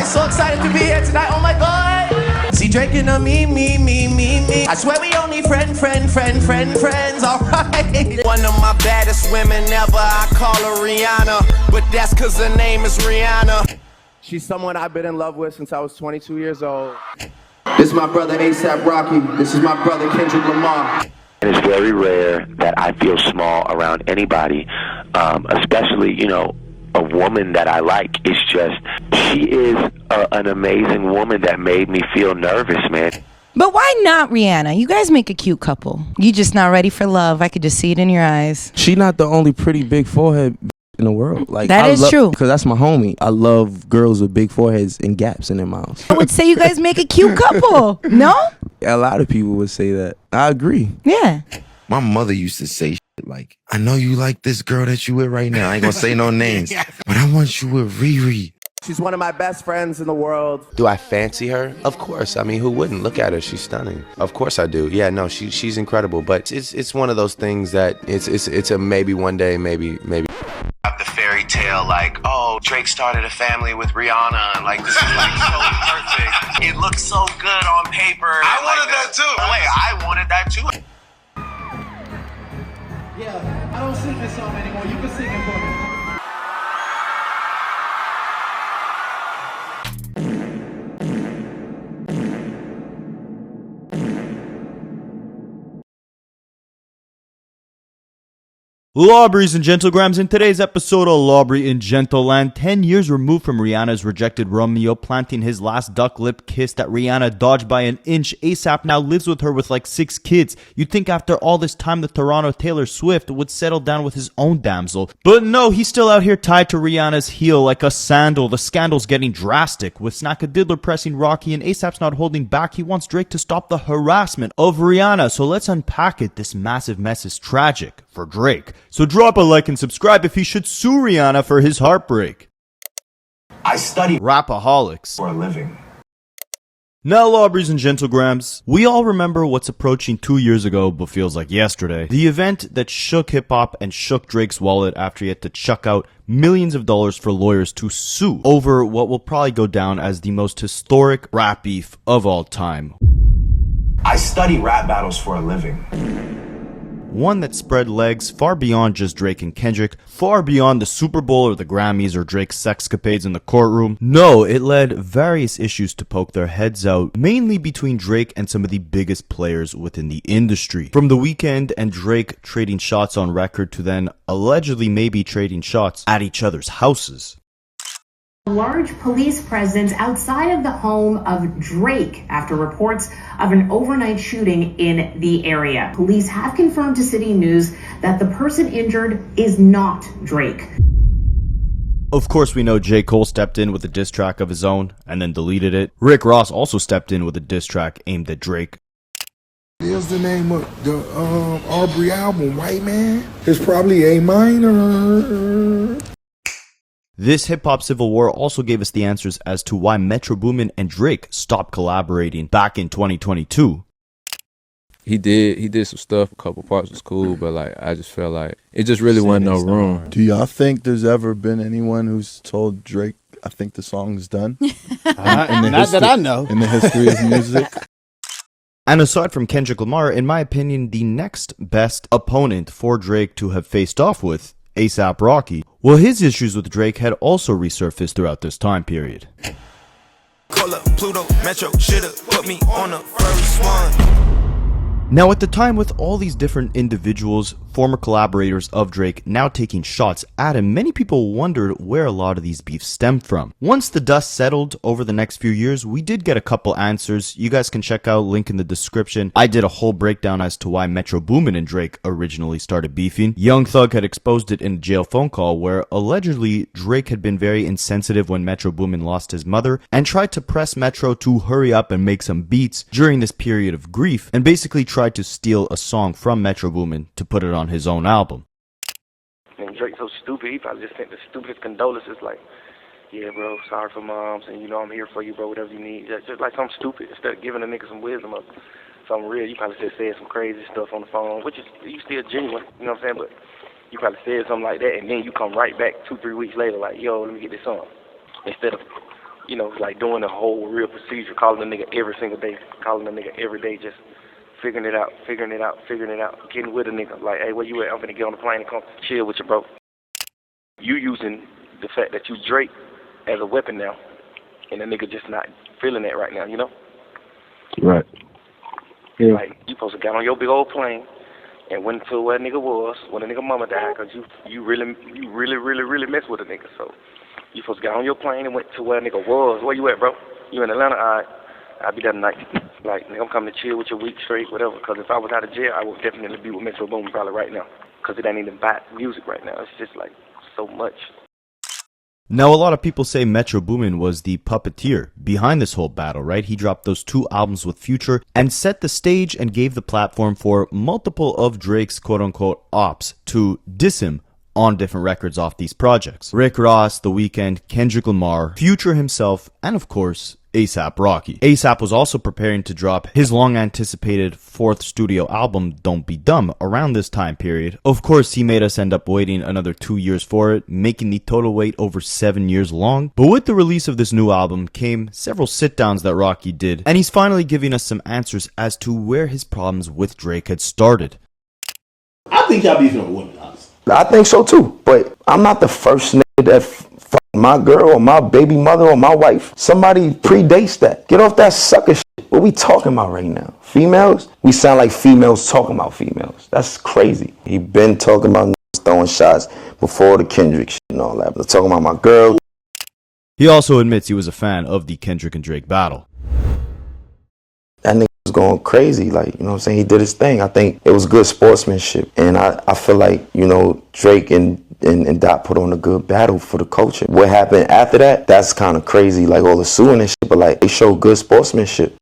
I'm so excited to be here tonight, oh my God. See Drake and me. I swear we only friends, alright. One of my baddest women ever, I call her Rihanna, but that's cause her name is Rihanna. She's someone I've been in love with since I was 22 years old. This is my brother A$AP Rocky. This is my brother Kendrick Lamar. It's very rare that I feel small around anybody, especially, you know, a woman that I like. It's just, she is an amazing woman that made me feel nervous, man. But why not Rihanna? You guys make a cute couple. You just not ready for love. I could just see it in your eyes. She not the only pretty big forehead in the world. Like that is true. Because that's my homie. I love girls with big foreheads and gaps in their mouths. I would say you guys make a cute couple. No? A lot of people would say that. I agree. Yeah. My mother used to say shit like, I know you like this girl that you with right now. I ain't gonna say no names, but I want you with Riri. She's one of my best friends in the world. Do I fancy her? Of course. I mean, who wouldn't? Look at her. She's stunning. Of course I do. Yeah, no, she's incredible. But it's one of those things that it's a maybe one day, maybe. The fairy tale, like, oh, Drake started a family with Rihanna, and like, this is like so perfect. It looks so good on paper. I wanted that too. Wait, I wanted that too. Yeah, I don't sing this song anymore. You can sing it for me. Lawbreeze and Gentlegrams, in today's episode of Lawbreeze in Gentleland, 10 years removed from Rihanna's rejected Romeo planting his last duck lip kiss that Rihanna dodged by an inch, A$AP now lives with her with like 6 kids. You'd think after all this time the Toronto Taylor Swift would settle down with his own damsel. But no, he's still out here tied to Rihanna's heel like a sandal. The scandal's getting drastic, with Snackadiddler pressing Rocky and A$AP's not holding back. He wants Drake to stop the harassment of Rihanna. So let's unpack it. This massive mess is tragic for Drake. So drop a like and subscribe if he should sue Rihanna for his heartbreak. I study Rapaholics for a living. Now, Lawbreeze and Gentlegrams, we all remember what's approaching 2 years ago but feels like yesterday. The event that shook hip-hop and shook Drake's wallet after he had to chuck out millions of dollars for lawyers to sue over what will probably go down as the most historic rap beef of all time. I study rap battles for a living. One that spread legs far beyond just Drake and Kendrick, far beyond the Super Bowl or the Grammys or Drake's sexcapades in the courtroom. No, it led various issues to poke their heads out, mainly between Drake and some of the biggest players within the industry. From the Weeknd and Drake trading shots on record to then allegedly maybe trading shots at each other's houses. Large police presence outside of the home of Drake after reports of an overnight shooting in the area. Police have confirmed to City News that the person injured is not Drake. Of course, we know J. Cole stepped in with a diss track of his own and then deleted it. Rick Ross also stepped in with a diss track aimed at Drake. There's the name of the Aubrey album, White Man. It's probably A minor. This hip-hop civil war also gave us the answers as to why Metro Boomin and Drake stopped collaborating back in 2022. He did some stuff. A couple parts was cool, but like I just felt like it just really wasn't no room. Do y'all think there's ever been anyone who's told Drake, I think the song's done? Not that I know. In the history of music. And aside from Kendrick Lamar, in my opinion, the next best opponent for Drake to have faced off with, A$AP Rocky, well, his issues with Drake had also resurfaced throughout this time period. Call up Pluto, Metro, should've put me on the first one. Now, at the time, with all these different individuals, former collaborators of Drake, now taking shots at him, many people wondered where a lot of these beefs stemmed from. Once the dust settled over the next few years, we did get a couple answers. You guys can check out link in the description. I did a whole breakdown as to why Metro Boomin and Drake originally started beefing. Young Thug had exposed it in a jail phone call where allegedly Drake had been very insensitive when Metro Boomin lost his mother and tried to press Metro to hurry up and make some beats during this period of grief, and basically tried to steal a song from Metro Boomin to put it on his own album. And Drake's so stupid, he probably just sent the stupidest condolences like, yeah, bro, sorry for moms, and you know I'm here for you, bro, whatever you need. Just like something stupid. Instead of giving a nigga some wisdom of something real, you probably just said some crazy stuff on the phone, which is, you still genuine, you know what I'm saying? But you probably said something like that, and then you come right back 2-3 weeks later like, yo, let me get this song. Instead of you know, like doing the whole real procedure, calling a nigga every single day, calling a nigga every day, just figuring it out, getting with a nigga. Like, hey, where you at? I'm finna get on the plane and come chill with you, bro. You using the fact that you Drake as a weapon now, and the nigga just not feeling that right now, you know? Right. Yeah. Like, you supposed to get on your big old plane and went to where a nigga was when a nigga mama died, because you really mess with a nigga. So you supposed to get on your plane and went to where a nigga was. Where you at, bro? You in Atlanta? All right. I'll be there tonight. Like, nigga, I'm coming to chill with you a week straight, whatever. Because if I was out of jail, I would definitely be with Metro Boomin probably right now. Because it ain't even about music right now. It's just like so much. Now, a lot of people say Metro Boomin was the puppeteer behind this whole battle, right? He dropped those 2 albums with Future and set the stage and gave the platform for multiple of Drake's quote-unquote ops to diss him on different records off these projects. Rick Ross, The Weeknd, Kendrick Lamar, Future himself, and of course, A$AP Rocky. A$AP was also preparing to drop his long-anticipated 4th studio album, Don't Be Dumb, around this time period. Of course, he made us end up waiting another 2 years for it, making the total wait over 7 years long. But with the release of this new album came several sit-downs that Rocky did, and he's finally giving us some answers as to where his problems with Drake had started. I think y'all beefing over women, honestly. I think so too, but I'm not the first nigga that fuck my girl or my baby mother or my wife. Somebody predates that. Get off that sucker shit. What we talking about right now? Females? We sound like females talking about females. That's crazy. He been talking about niggas throwing shots before the Kendrick shit and all that. But talking about my girl. He also admits he was a fan of the Kendrick and Drake battle. That nigga was going crazy, like, you know what I'm saying? He did his thing. I think it was good sportsmanship. And I feel like, you know, Drake and Dot put on a good battle for the culture. What happened after that, that's kind of crazy, like all the suing and shit, but like, they showed good sportsmanship.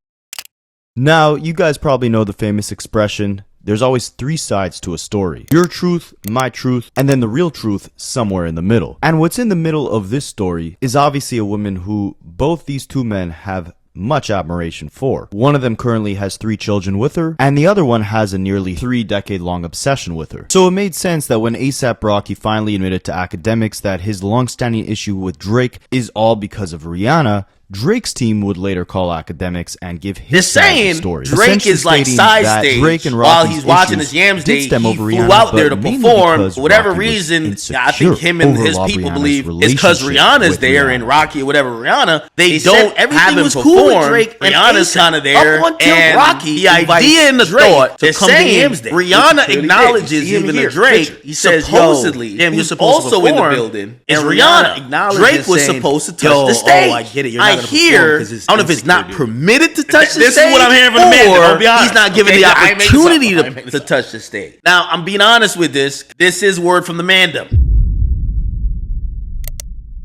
Now, you guys probably know the famous expression, there's always 3 sides to a story. Your truth, my truth, and then the real truth somewhere in the middle. And what's in the middle of this story is obviously a woman who both these 2 men have much admiration for. One of them currently has 3 children with her, and the other one has a nearly 3-decade-long obsession with her. So it made sense that when A$AP Rocky finally admitted to Akademiks that his long-standing issue with Drake is all because of Rihanna, Drake's team would later call Akademiks and give his side of the story. Drake is like side stage while he's watching his Yams Day. He flew out there to perform. For whatever reason, I think him and his people believe it's because Rihanna's there and Rocky or whatever Rihanna. They don't have him perform. Cool with Drake Rihanna's kind of there. And Rocky, the idea and the thought to come to Yams Day. Rihanna acknowledges even to Drake. He says supposedly, you're supposed to perform in the building. And Rihanna acknowledges Drake was supposed to touch the stage. I get it. Here, I don't know if it's not permitted to touch the stage. This is what I'm hearing from the man. Or he's not given the opportunity to touch the stage. Now, I'm being honest with this. This is word from the mandem.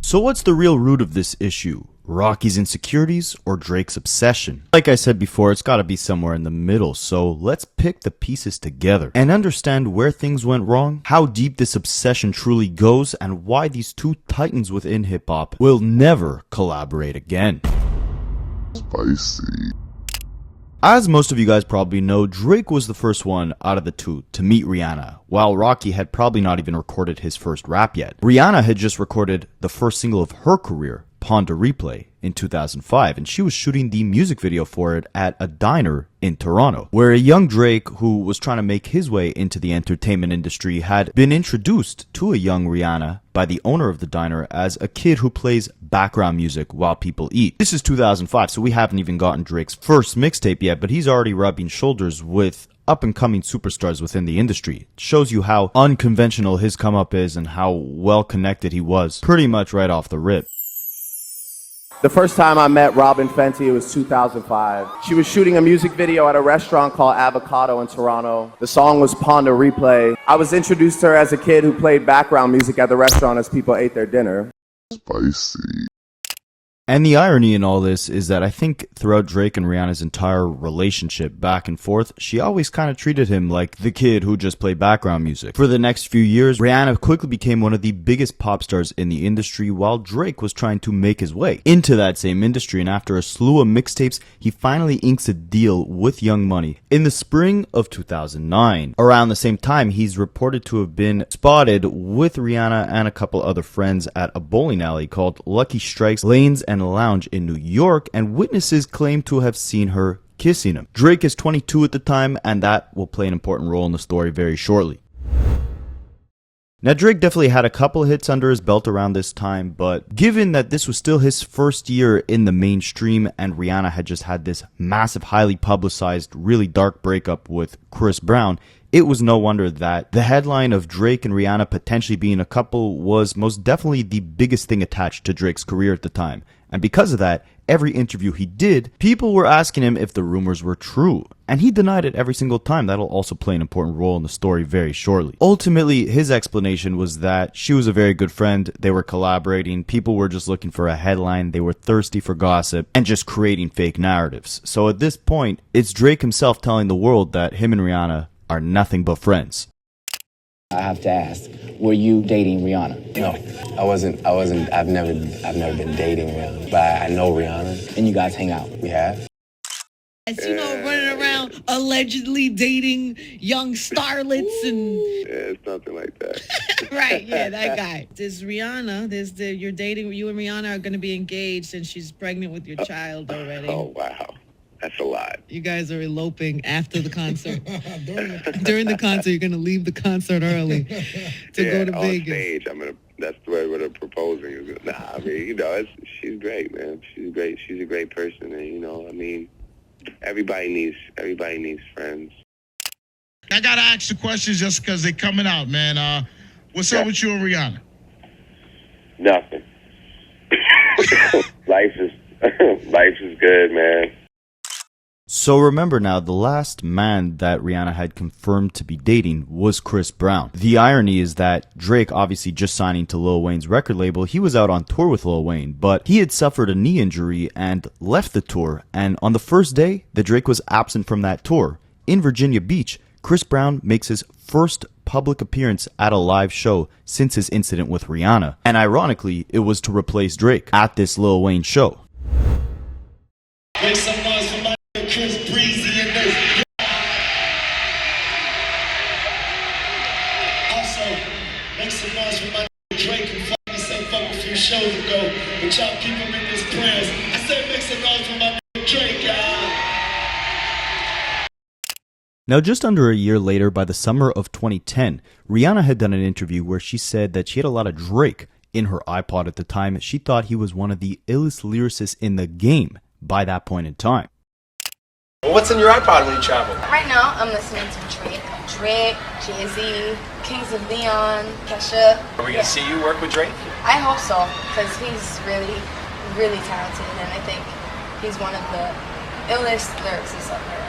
So what's the real root of this issue? Rocky's insecurities or Drake's obsession? Like I said before, it's gotta be somewhere in the middle, so let's pick the pieces together and understand where things went wrong, how deep this obsession truly goes, and why these 2 titans within hip-hop will never collaborate again. Spicy. As most of you guys probably know, Drake was the first one out of the 2 to meet Rihanna, while Rocky had probably not even recorded his first rap yet. Rihanna had just recorded the first single of her career, Ponder Replay, in 2005, and she was shooting the music video for it at a diner in Toronto, where a young Drake who was trying to make his way into the entertainment industry had been introduced to a young Rihanna by the owner of the diner as a kid who plays background music while people eat. This is 2005, so we haven't even gotten Drake's first mixtape yet, but he's already rubbing shoulders with up-and-coming superstars within the industry. It shows you how unconventional his come-up is and how well-connected he was, pretty much right off the rip. The first time I met Robin Fenty, it was 2005. She was shooting a music video at a restaurant called Avocado in Toronto. The song was Ponder Replay. I was introduced to her as a kid who played background music at the restaurant as people ate their dinner. Spicy. And the irony in all this is that I think throughout Drake and Rihanna's entire relationship back and forth, she always kind of treated him like the kid who just played background music. For the next few years, Rihanna quickly became one of the biggest pop stars in the industry while Drake was trying to make his way into that same industry, and after a slew of mixtapes, he finally inks a deal with Young Money in the spring of 2009. Around the same time, he's reported to have been spotted with Rihanna and a couple other friends at a bowling alley called Lucky Strikes Lanes in a lounge in New York, and witnesses claim to have seen her kissing him. Drake is 22 at the time, and that will play an important role in the story very shortly. Now, Drake definitely had a couple hits under his belt around this time, but given that this was still his first year in the mainstream and Rihanna had just had this massive, highly publicized, really dark breakup with Chris Brown, it was no wonder that the headline of Drake and Rihanna potentially being a couple was most definitely the biggest thing attached to Drake's career at the time. And because of that, every interview he did, people were asking him if the rumors were true. And he denied it every single time. That'll also play an important role in the story very shortly. Ultimately, his explanation was that she was a very good friend, they were collaborating, people were just looking for a headline, they were thirsty for gossip, and just creating fake narratives. So at this point, it's Drake himself telling the world that him and Rihanna are nothing but friends. I have to ask, were you dating Rihanna? No, I wasn't. I've never been dating Rihanna, but I know Rihanna. And you guys hang out? We have. You know, running around allegedly dating young starlets and... Yeah, it's nothing like that. Right, yeah, that guy. There's Rihanna, you're dating, you and Rihanna are going to be engaged and she's pregnant with your child already. Oh, wow. That's a lot. You guys are eloping after the concert. During the concert, you're going to leave the concert early to go to on Vegas. Stage, that's the way we're proposing. Nah, I mean, you know, she's great, man. She's great. She's a great person, and you know, I mean, everybody needs friends. I gotta ask the questions just because they're coming out, man. What's up with you and Rihanna? Nothing. life is good, man. So remember now, the last man that Rihanna had confirmed to be dating was Chris Brown. The irony is that Drake, obviously just signing to Lil Wayne's record label, he was out on tour with Lil Wayne, but he had suffered a knee injury and left the tour. And on the first day that Drake was absent from that tour, in Virginia Beach, Chris Brown makes his first public appearance at a live show since his incident with Rihanna. And ironically, it was to replace Drake at this Lil Wayne show. Make some noise for my Chris Breezy in this. Also, make some noise for my Drake who fucking said fuck a few shows ago, but y'all keep him in his prayers. I said make some noise for my Drake, y'all. Now, just under a year later, by the summer of 2010, Rihanna had done an interview where she said that she had a lot of Drake in her iPod at the time. She thought he was one of the illest lyricists in the game by that point in time. What's in your iPod when you travel? Right now, I'm listening to Drake, Jay-Z, Kings of Leon, Kesha. Are we going to see you work with Drake? I hope so, because he's really, really talented, and I think he's one of the illest lyricists out there.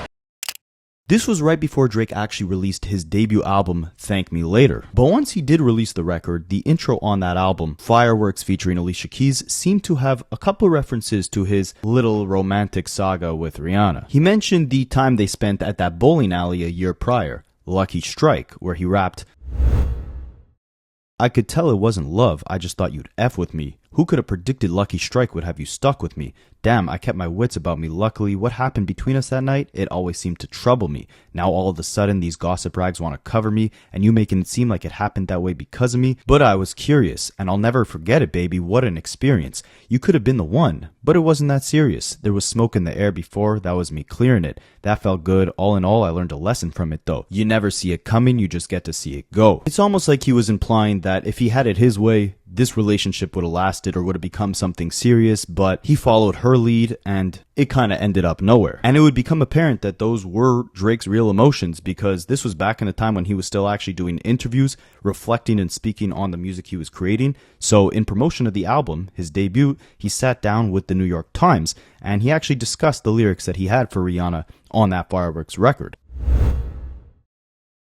This was right before Drake actually released his debut album, Thank Me Later. But once he did release the record, the intro on that album, Fireworks featuring Alicia Keys, seemed to have a couple references to his little romantic saga with Rihanna. He mentioned the time they spent at that bowling alley a year prior, Lucky Strike, where he rapped, "I could tell it wasn't love, I just thought you'd F with me. Who could have predicted Lucky Strike would have you stuck with me? Damn, I kept my wits about me. Luckily, what happened between us that night? It always seemed to trouble me. Now all of a sudden, these gossip rags want to cover me, and you making it seem like it happened that way because of me. But I was curious, and I'll never forget it, baby. What an experience. You could have been the one, but it wasn't that serious. There was smoke in the air before, that was me clearing it. That felt good. All in all, I learned a lesson from it, though. You never see it coming, you just get to see it go." It's almost like he was implying that if he had it his way, this relationship would have lasted or would have become something serious, but he followed her lead and it kind of ended up nowhere. And it would become apparent that those were Drake's real emotions, because this was back in a time when he was still actually doing interviews, reflecting and speaking on the music he was creating. So in promotion of the album, his debut, he sat down with the New York Times and he actually discussed the lyrics that he had for Rihanna on that Fireworks record.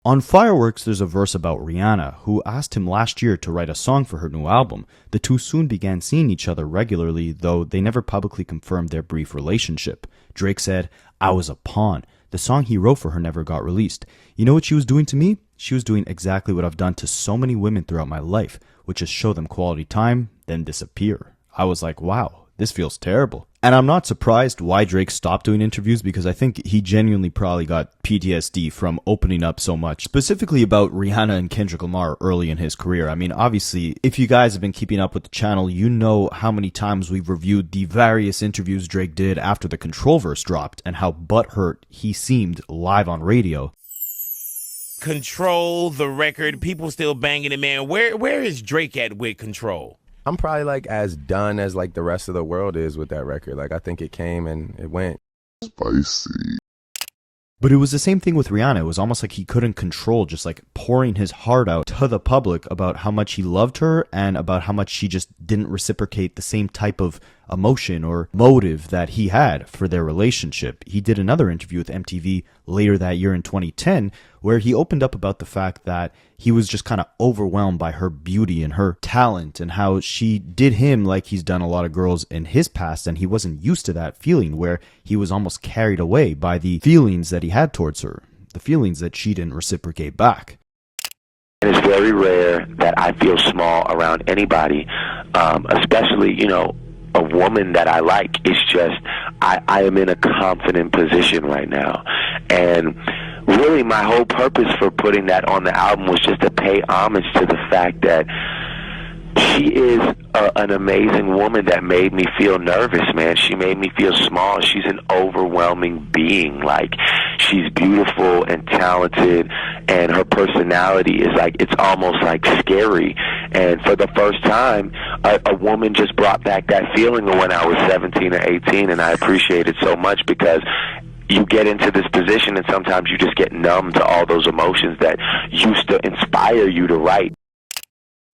On Fireworks, there's a verse about Rihanna, who asked him last year to write a song for her new album. The two soon began seeing each other regularly, though they never publicly confirmed their brief relationship. Drake said, "I was a pawn. The song he wrote for her never got released. You know what she was doing to me? She was doing exactly what I've done to so many women throughout my life, which is show them quality time, then disappear." I was like, wow, this feels terrible. And I'm not surprised why Drake stopped doing interviews, because I think he genuinely probably got PTSD from opening up so much, specifically about Rihanna and Kendrick Lamar early in his career. I mean, obviously, if you guys have been keeping up with the channel, you know how many times we've reviewed the various interviews Drake did after the Control verse dropped and how butthurt he seemed live on radio. Control, the record, people still banging it, man. Where is Drake at with Control? I'm probably like as done as like the rest of the world is with that record. Like I think it came and it went. Spicy. But it was the same thing with Rihanna. It was almost like he couldn't control just like pouring his heart out to the public about how much he loved her and about how much she just didn't reciprocate the same type of emotion or motive that he had for their relationship. He did another interview with MTV later that year in 2010 where he opened up about the fact that he was just kind of overwhelmed by her beauty and her talent and how she did him like he's done a lot of girls in his past, and he wasn't used to that feeling where he was almost carried away by the feelings that he had towards her, the feelings that she didn't reciprocate back. It's very rare that I feel small around anybody, especially, you know, a woman that I like. It's just, I am in a confident position right now. And really my whole purpose for putting that on the album was just to pay homage to the fact that she is an amazing woman that made me feel nervous, man. She made me feel small. She's an overwhelming being. Like, she's beautiful and talented, and her personality is like, it's almost like scary. And for the first time, a woman just brought back that feeling of when I was 17 or 18, and I appreciate it so much because you get into this position and sometimes you just get numb to all those emotions that used to inspire you to write.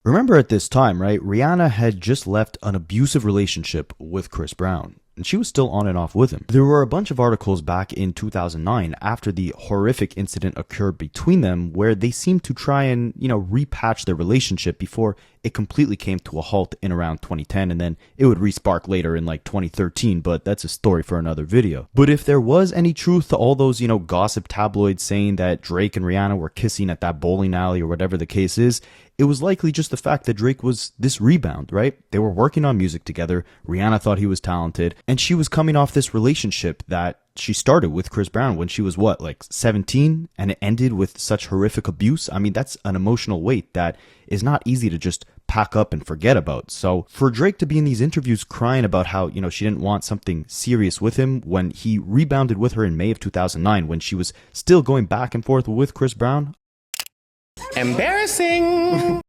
Remember at this time, right, Rihanna had just left an abusive relationship with Chris Brown, and she was still on and off with him. There were a bunch of articles back in 2009 after the horrific incident occurred between them where they seemed to try and, you know, repatch their relationship before it completely came to a halt in around 2010, and then it would respark later in like 2013, but that's a story for another video. But if there was any truth to all those, you know, gossip tabloids saying that Drake and Rihanna were kissing at that bowling alley or whatever the case is, it was likely just the fact that Drake was this rebound, right? They were working on music together, Rihanna thought he was talented, and she was coming off this relationship that she started with Chris Brown when she was, what, like 17? And it ended with such horrific abuse? I mean, that's an emotional weight that is not easy to just pack up and forget about. So for Drake to be in these interviews crying about how, you know, she didn't want something serious with him when he rebounded with her in May of 2009 when she was still going back and forth with Chris Brown, embarrassing.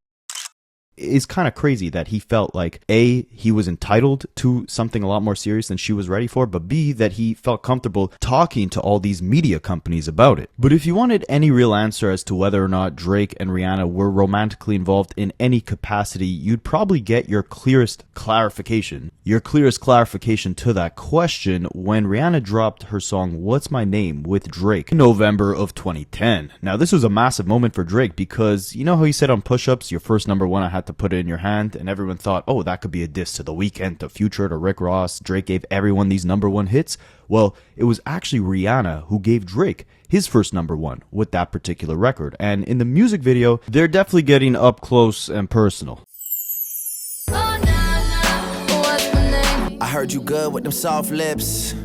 It's kind of crazy that he felt like A, he was entitled to something a lot more serious than she was ready for, but B, that he felt comfortable talking to all these media companies about it. But if you wanted any real answer as to whether or not Drake and Rihanna were romantically involved in any capacity, you'd probably get your clearest clarification to that question when Rihanna dropped her song What's My Name with Drake in November of 2010. Now this was a massive moment for Drake because you know how he said on Push-Ups, your first number one I had to put it in your hand, and everyone thought, oh, that could be a diss to The Weeknd, to Future, to Rick Ross. Drake gave everyone these number one hits. Well, it was actually Rihanna who gave Drake his first number one with that particular record. And in the music video, they're definitely getting up close and personal. I heard you good with them soft lips.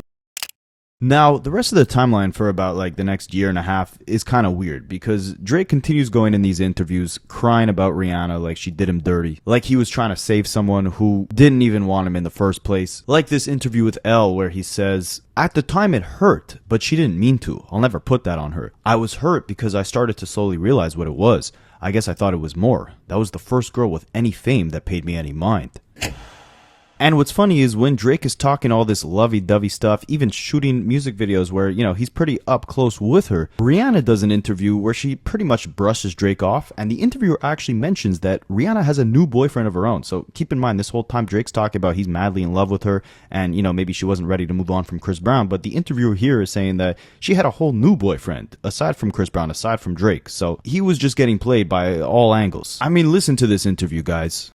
Now, the rest of the timeline for about like the next year and a half is kind of weird because Drake continues going in these interviews crying about Rihanna like she did him dirty, like he was trying to save someone who didn't even want him in the first place. Like this interview with Elle where he says, "At the time it hurt, but she didn't mean to. I'll never put that on her. I was hurt because I started to slowly realize what it was. I guess I thought it was more. That was the first girl with any fame that paid me any mind." And what's funny is when Drake is talking all this lovey-dovey stuff, even shooting music videos where, you know, he's pretty up close with her, Rihanna does an interview where she pretty much brushes Drake off, and the interviewer actually mentions that Rihanna has a new boyfriend of her own. So keep in mind, this whole time Drake's talking about he's madly in love with her, and, you know, maybe she wasn't ready to move on from Chris Brown, but the interviewer here is saying that she had a whole new boyfriend, aside from Chris Brown, aside from Drake. So he was just getting played by all angles. I mean, listen to this interview, guys.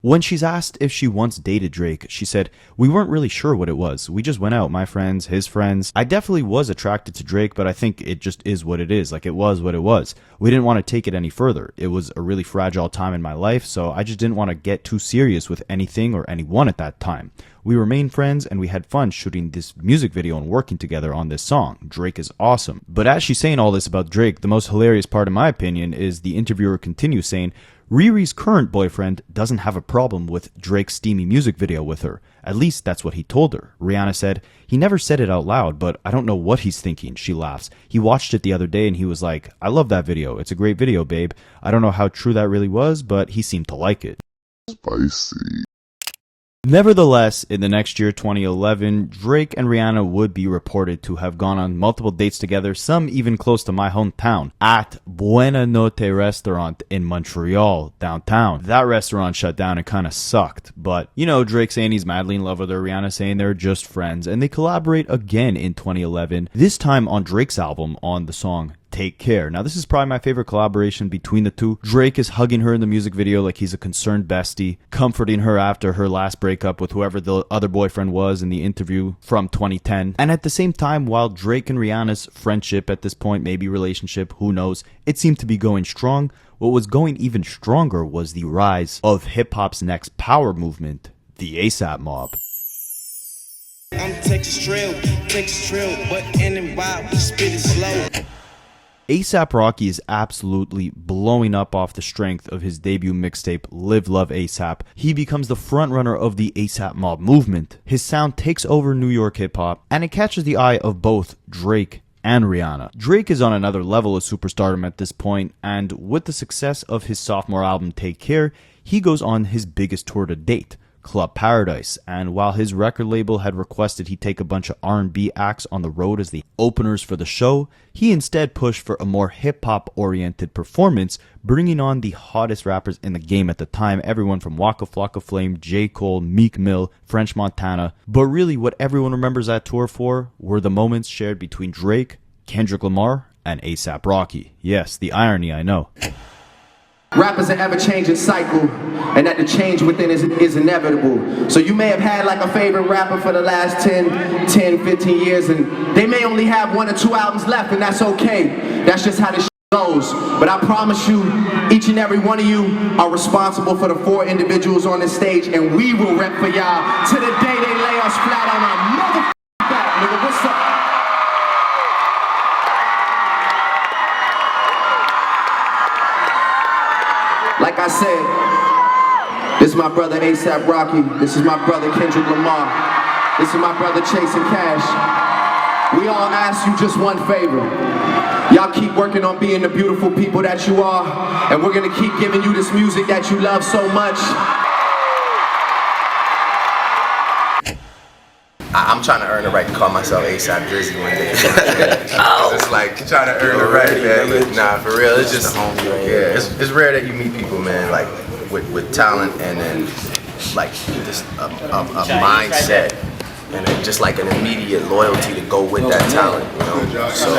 When she's asked if she once dated Drake, she said, "We weren't really sure what it was. We just went out, my friends, his friends. I definitely was attracted to Drake, but I think it just is what it is. Like, it was what it was. We didn't want to take it any further. It was a really fragile time in my life, so I just didn't want to get too serious with anything or anyone at that time. We remained friends and we had fun shooting this music video and working together on this song. Drake is awesome." But as she's saying all this about Drake, the most hilarious part in my opinion is the interviewer continues saying, Riri's current boyfriend doesn't have a problem with Drake's steamy music video with her. At least that's what he told her. Rihanna said, "He never said it out loud, but I don't know what he's thinking." She laughs. "He watched it the other day and he was like, 'I love that video. It's a great video, babe.' I don't know how true that really was, but he seemed to like it." Spicy. Nevertheless, in the next year, 2011, Drake and Rihanna would be reported to have gone on multiple dates together, some even close to my hometown, at Buena Notte restaurant in Montreal, downtown. That restaurant shut down and kind of sucked, but, you know, Drake saying he's madly in love with her, Rihanna saying they're just friends, and they collaborate again in 2011, this time on Drake's album on the song Take Care. Now, this is probably my favorite collaboration between the two. Drake is hugging her in the music video like he's a concerned bestie, comforting her after her last breakup with whoever the other boyfriend was in the interview from 2010. And at the same time, while Drake and Rihanna's friendship at this point, maybe relationship, who knows, it seemed to be going strong, what was going even stronger was the rise of hip-hop's next power movement, the ASAP mob. I'm Texas Trail, but in and wild, we spit it slow. ASAP Rocky is absolutely blowing up off the strength of his debut mixtape, Live Love ASAP. He becomes the frontrunner of the ASAP mob movement. His sound takes over New York hip-hop, and it catches the eye of both Drake and Rihanna. Drake is on another level of superstardom at this point, and with the success of his sophomore album, Take Care, he goes on his biggest tour to date, Club Paradise, and while his record label had requested he take a bunch of R&B acts on the road as the openers for the show, he instead pushed for a more hip-hop oriented performance, bringing on the hottest rappers in the game at the time, everyone from Waka Flocka Flame, J. Cole, Meek Mill, French Montana. But really what everyone remembers that tour for were the moments shared between Drake, Kendrick Lamar, and ASAP Rocky. Yes, the irony, I know. Rap is an ever-changing cycle, and that the change within is inevitable. So you may have had like a favorite rapper for the last 10, 15 years, and they may only have 1 or 2 albums left, and that's okay. That's just how this goes. But I promise you, each and every one of you are responsible for the 4 individuals on this stage, and we will rep for y'all to the day they lay us flat on our motherfucking back, nigga. What's up? Like I said, this is my brother ASAP Rocky. This is my brother Kendrick Lamar. This is my brother Chasing Cash. We all ask you just one favor. Y'all keep working on being the beautiful people that you are, and we're gonna keep giving you this music that you love so much. I'm trying to earn the right to call myself ASAP Drizzy one day. It's like trying to earn the right, man. But nah, for real, it's just it's rare that you meet people, man, like with talent and then like just a mindset and then just like an immediate loyalty to go with that talent, you know. So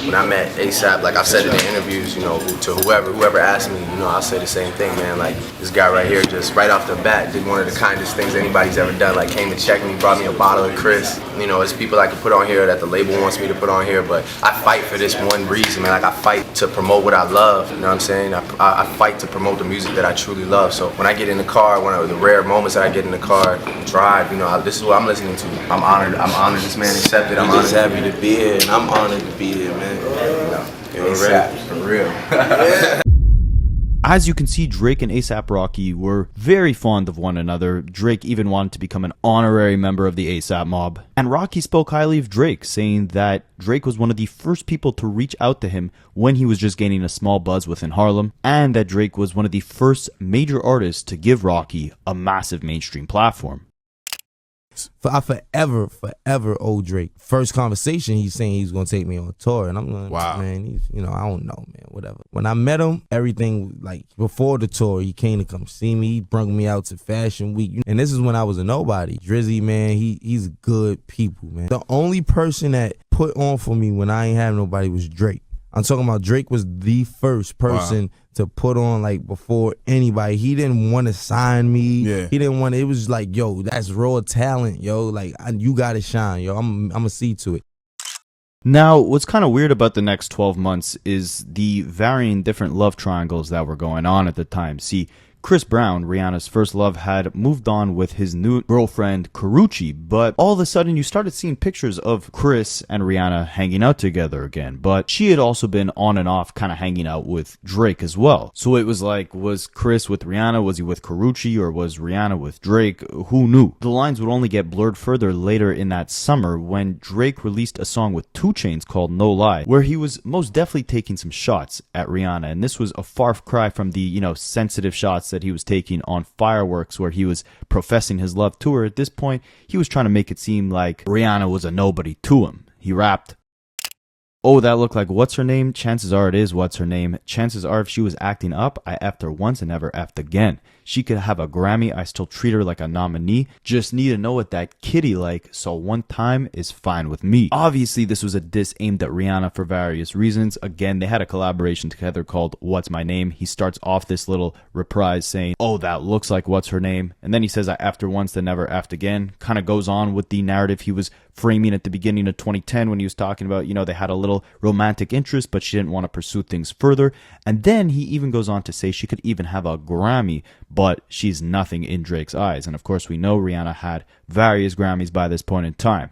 when I met ASAP, like I've said in the interviews, you know, to whoever asked me, you know, I'll say the same thing, man. Like this guy right here, just right off the bat, did one of the kindest things anybody's ever done. Like came to check me, brought me a bottle of Chris. You know, it's people I can put on here that the label wants me to put on here, but I fight for this one reason, man. Like I fight to promote what I love. You know what I'm saying? I fight to promote the music that I truly love. So when I get in the car, the rare moments that I get in the car, drive, you know, this is what I'm listening to. I'm honored this man accepted. I'm just happy to be here, and I'm honored to be here, man. For real. As you can see, Drake and ASAP Rocky were very fond of one another. Drake even wanted to become an honorary member of the ASAP mob. And Rocky spoke highly of Drake, saying that Drake was one of the first people to reach out to him when he was just gaining a small buzz within Harlem, and that Drake was one of the first major artists to give Rocky a massive mainstream platform. I forever owe Drake. First conversation, he's saying he's gonna take me on tour, and I'm like, wow, man, he's, you know, I don't know, man, whatever. When I met him, everything, like, before the tour, he came to come see me, he brought me out to Fashion Week, and this is when I was a nobody. Drizzy, man, he's good people, man. The only person that put on for me when I ain't have nobody was Drake. I'm talking about Drake was the first person to put on, like, before anybody. He didn't want to sign me. Yeah. He didn't want to, it was like, yo, that's raw talent, yo. Like, you got to shine, yo. I'm going to see to it. Now, what's kind of weird about the next 12 months is the varying different love triangles that were going on at the time. See, Chris Brown, Rihanna's first love, had moved on with his new girlfriend, Karrueche, but all of a sudden you started seeing pictures of Chris and Rihanna hanging out together again. But she had also been on and off kind of hanging out with Drake as well. So it was like, was Chris with Rihanna, was he with Karrueche, or was Rihanna with Drake? Who knew? The lines would only get blurred further later in that summer when Drake released a song with 2 Chainz called No Lie, where he was most definitely taking some shots at Rihanna. And this was a far cry from the, sensitive shots that he was taking on Fireworks, where he was professing his love to her. At this point, he was trying to make it seem like Rihanna was a nobody to him. He rapped, "Oh, that looked like what's her name? Chances are it is what's her name. Chances are if she was acting up, I effed her once and never effed again. She could have a Grammy, I still treat her like a nominee. Just need to know what that kitty like, so one time is fine with me." Obviously, this was a diss aimed at Rihanna for various reasons. Again, they had a collaboration together called What's My Name. He starts off this little reprise saying, "Oh, that looks like what's her name." And then he says, "I effed her once, then never effed again." Kind of goes on with the narrative he was framing at the beginning of 2010 when he was talking about, they had a little romantic interest, but she didn't want to pursue things further. And then he even goes on to say she could even have a Grammy, but she's nothing in Drake's eyes. And of course, we know Rihanna had various Grammys by this point in time.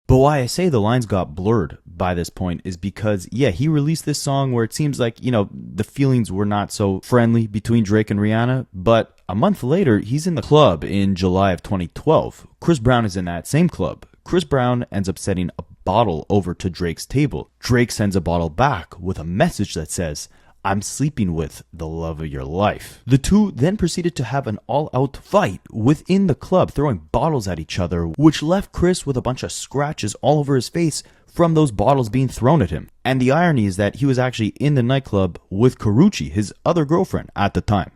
But why I say the lines got blurred by this point is because, he released this song where it seems like, the feelings were not so friendly between Drake and Rihanna. But a month later, he's in the club in July of 2012. Chris Brown is in that same club. Chris Brown ends up setting a bottle over to Drake's table. Drake sends a bottle back with a message that says, "I'm sleeping with the love of your life." The two then proceeded to have an all-out fight within the club, throwing bottles at each other, which left Chris with a bunch of scratches all over his face from those bottles being thrown at him. And the irony is that he was actually in the nightclub with Karrueche, his other girlfriend at the time.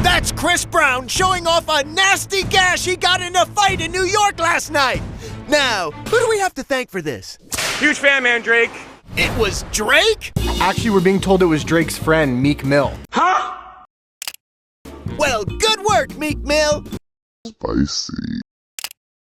That's Chris Brown showing off a nasty gash he got in a fight in New York last night. Now, who do we have to thank for this? Huge fan, man, Drake. It was Drake? Actually, we're being told it was Drake's friend, Meek Mill. Huh? Well, good work, Meek Mill. Spicy.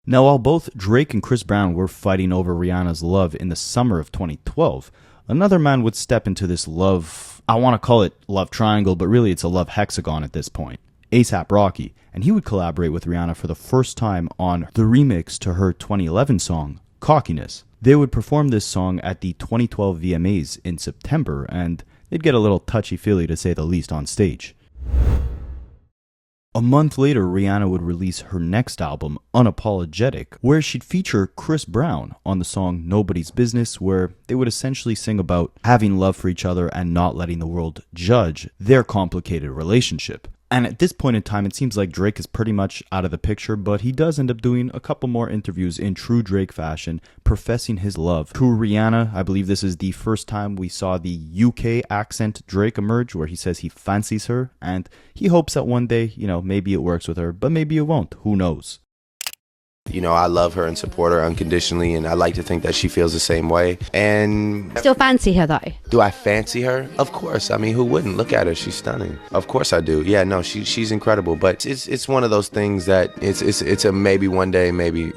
Now, while both Drake and Chris Brown were fighting over Rihanna's love in the summer of 2012, another man would step into this love, I want to call it love triangle, but really it's a love hexagon at this point, A$AP Rocky, and he would collaborate with Rihanna for the first time on the remix to her 2011 song, Cockiness. They would perform this song at the 2012 VMAs in September, and they'd get a little touchy-feely to say the least on stage. A month later, Rihanna would release her next album, Unapologetic, where she'd feature Chris Brown on the song Nobody's Business, where they would essentially sing about having love for each other and not letting the world judge their complicated relationship. And at this point in time, it seems like Drake is pretty much out of the picture, but he does end up doing a couple more interviews in true Drake fashion, professing his love to Rihanna. I believe this is the first time we saw the UK accent Drake emerge, where he says he fancies her, and he hopes that one day, maybe it works with her, but maybe it won't. Who knows? I love her and support her unconditionally, and I like to think that she feels the same way. And still fancy her though? Do I fancy her? Of course. I mean, who wouldn't? Look at her. She's stunning. Of course I do. Yeah, no, she's incredible. But it's one of those things that it's a maybe one day, maybe.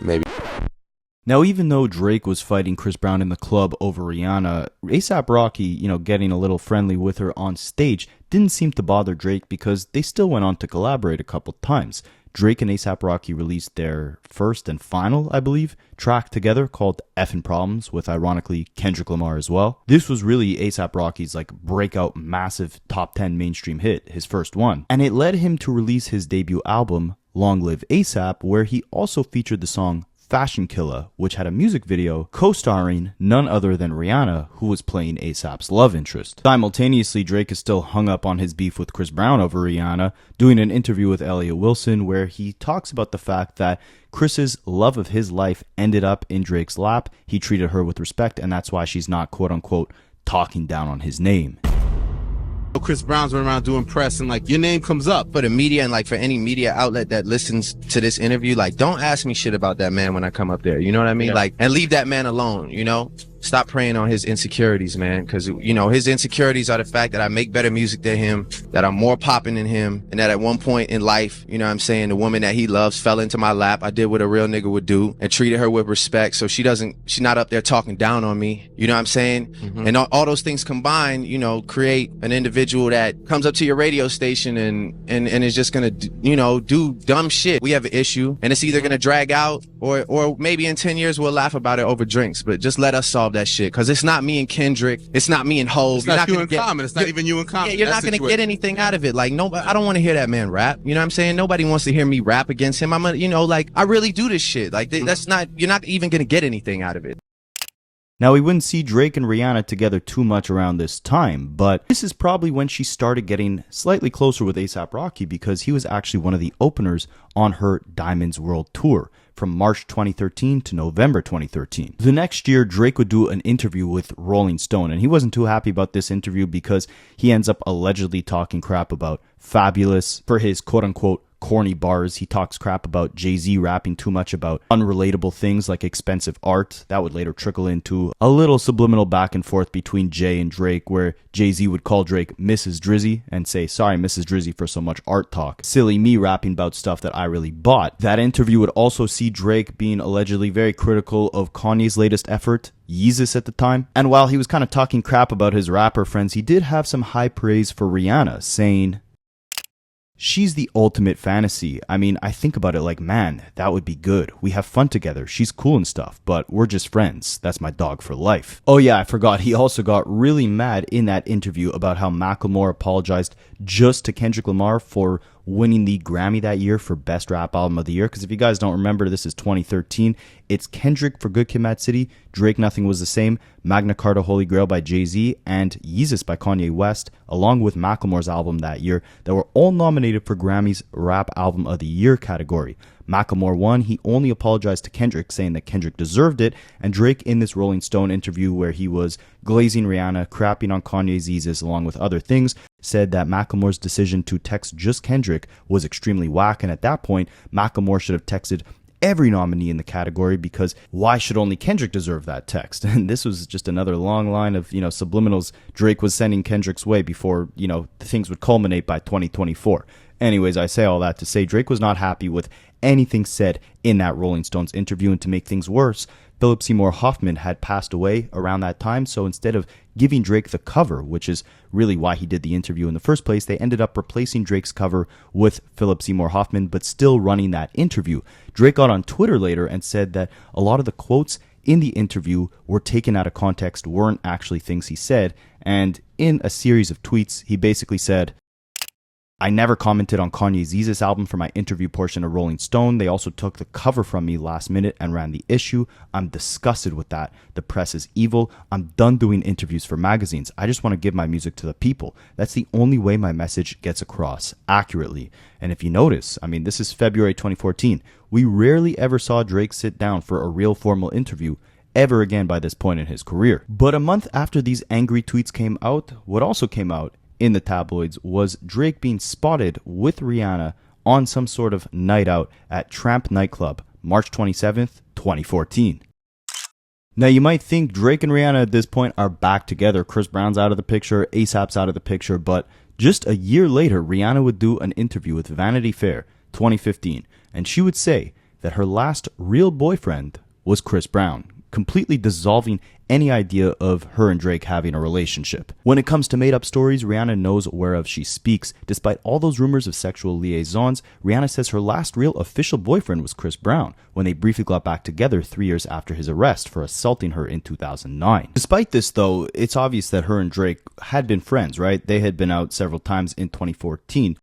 Now, even though Drake was fighting Chris Brown in the club over Rihanna, A$AP Rocky, getting a little friendly with her on stage didn't seem to bother Drake because they still went on to collaborate a couple times. Drake and A$AP Rocky released their first and final, I believe, track together called Effin' Problems with, ironically, Kendrick Lamar as well. This was really A$AP Rocky's breakout massive top 10 mainstream hit, his first one. And it led him to release his debut album, Long Live A$AP, where he also featured the song Fashion Killa, which had a music video co-starring none other than Rihanna, who was playing A$AP's love interest. Simultaneously, Drake is still hung up on his beef with Chris Brown over Rihanna, doing an interview with Elliot Wilson where he talks about the fact that Chris's love of his life ended up in Drake's lap. He treated her with respect, and that's why she's not, quote-unquote, talking down on his name. Chris Brown's running around doing press and like your name comes up. For the media and like for any media outlet that listens to this interview, like don't ask me shit about that man when I come up there. You know what I mean? Like, and leave that man alone, you know? Stop preying on his insecurities, man. Because, you know, his insecurities are the fact that I make better music than him, that I'm more popping than him, and that at one point in life, you know what I'm saying, the woman that he loves fell into my lap. I did what a real nigga would do and treated her with respect. So she's not up there talking down on me. You know what I'm saying? Mm-hmm. And all those things combined, you know, create an individual that comes up to your radio station and is just gonna, you know, do dumb shit. We have an issue and it's either gonna drag out or maybe in 10 years we'll laugh about it over drinks, but just let us solve that shit. Cause it's not me and Kendrick. It's not me and Hov. It's not you in Common. It's not even you in Common. Yeah, you're not gonna get anything out of it. Like, nobody, I don't want to hear that man rap. You know what I'm saying? Nobody wants to hear me rap against him. I'm gonna, you know, like, I really do this shit. Like, that's not, you're not even gonna get anything out of it. Now, we wouldn't see Drake and Rihanna together too much around this time, but this is probably when she started getting slightly closer with A$AP Rocky, because he was actually one of the openers on her Diamonds World Tour from March 2013 to November 2013. The next year, Drake would do an interview with Rolling Stone, and he wasn't too happy about this interview because he ends up allegedly talking crap about Fabulous for his quote-unquote corny bars. He talks crap about Jay-Z rapping too much about unrelatable things like expensive art. That would later trickle into a little subliminal back and forth between Jay and Drake, where Jay-Z would call Drake Mrs. Drizzy and say, sorry, Mrs. Drizzy, for so much art talk. Silly me rapping about stuff that I really bought. That interview would also see Drake being allegedly very critical of Kanye's latest effort, Yeezus, at the time. And while he was kind of talking crap about his rapper friends, he did have some high praise for Rihanna, saying, she's the ultimate fantasy. I mean, I think about it like, man, that would be good. We have fun together. She's cool and stuff, but we're just friends. That's my dog for life. Oh yeah, I forgot. He also got really mad in that interview about how Macklemore apologized just to Kendrick Lamar for winning the Grammy that year for Best Rap Album of the Year. Because if you guys don't remember, this is 2013. It's Kendrick for Good Kid, Mad City, Drake, Nothing Was the Same, Magna Carta, Holy Grail by Jay-Z, and Yeezus by Kanye West, along with Macklemore's album that year, that were all nominated for Grammy's Rap Album of the Year category. Macklemore won. He only apologized to Kendrick, saying that Kendrick deserved it, and Drake, in this Rolling Stone interview where he was glazing Rihanna, crapping on Kanye's Yeezus along with other things, said that Macklemore's decision to text just Kendrick was extremely whack, and at that point, Macklemore should have texted every nominee in the category, because why should only Kendrick deserve that text? And this was just another long line of, you know, subliminals Drake was sending Kendrick's way before, you know, things would culminate by 2024. Anyways, I say all that to say Drake was not happy with anything said in that Rolling Stones interview, and to make things worse, Philip Seymour Hoffman had passed away around that time, so instead of giving Drake the cover, which is really why he did the interview in the first place, they ended up replacing Drake's cover with Philip Seymour Hoffman, but still running that interview. Drake got on Twitter later and said that a lot of the quotes in the interview were taken out of context, weren't actually things he said, and in a series of tweets, he basically said, I never commented on Kanye's Yeezus album for my interview portion of Rolling Stone. They also took the cover from me last minute and ran the issue. I'm disgusted with that. The press is evil. I'm done doing interviews for magazines. I just want to give my music to the people. That's the only way my message gets across accurately. And if you notice, I mean, this is February 2014. We rarely ever saw Drake sit down for a real formal interview ever again by this point in his career. But a month after these angry tweets came out, what also came out in the tabloids was Drake being spotted with Rihanna on some sort of night out at Tramp nightclub, March 27th, 2014. Now you might think Drake and Rihanna at this point are back together. Chris Brown's out of the picture, A$AP's out of the picture, but just a year later, Rihanna would do an interview with Vanity Fair 2015, and she would say that her last real boyfriend was Chris Brown, completely dissolving any idea of her and Drake having a relationship. When it comes to made-up stories, Rihanna knows whereof she speaks. Despite all those rumors of sexual liaisons, Rihanna says her last real official boyfriend was Chris Brown, when they briefly got back together 3 years after his arrest for assaulting her in 2009. Despite this, though, it's obvious that her and Drake had been friends, right? They had been out several times in 2014.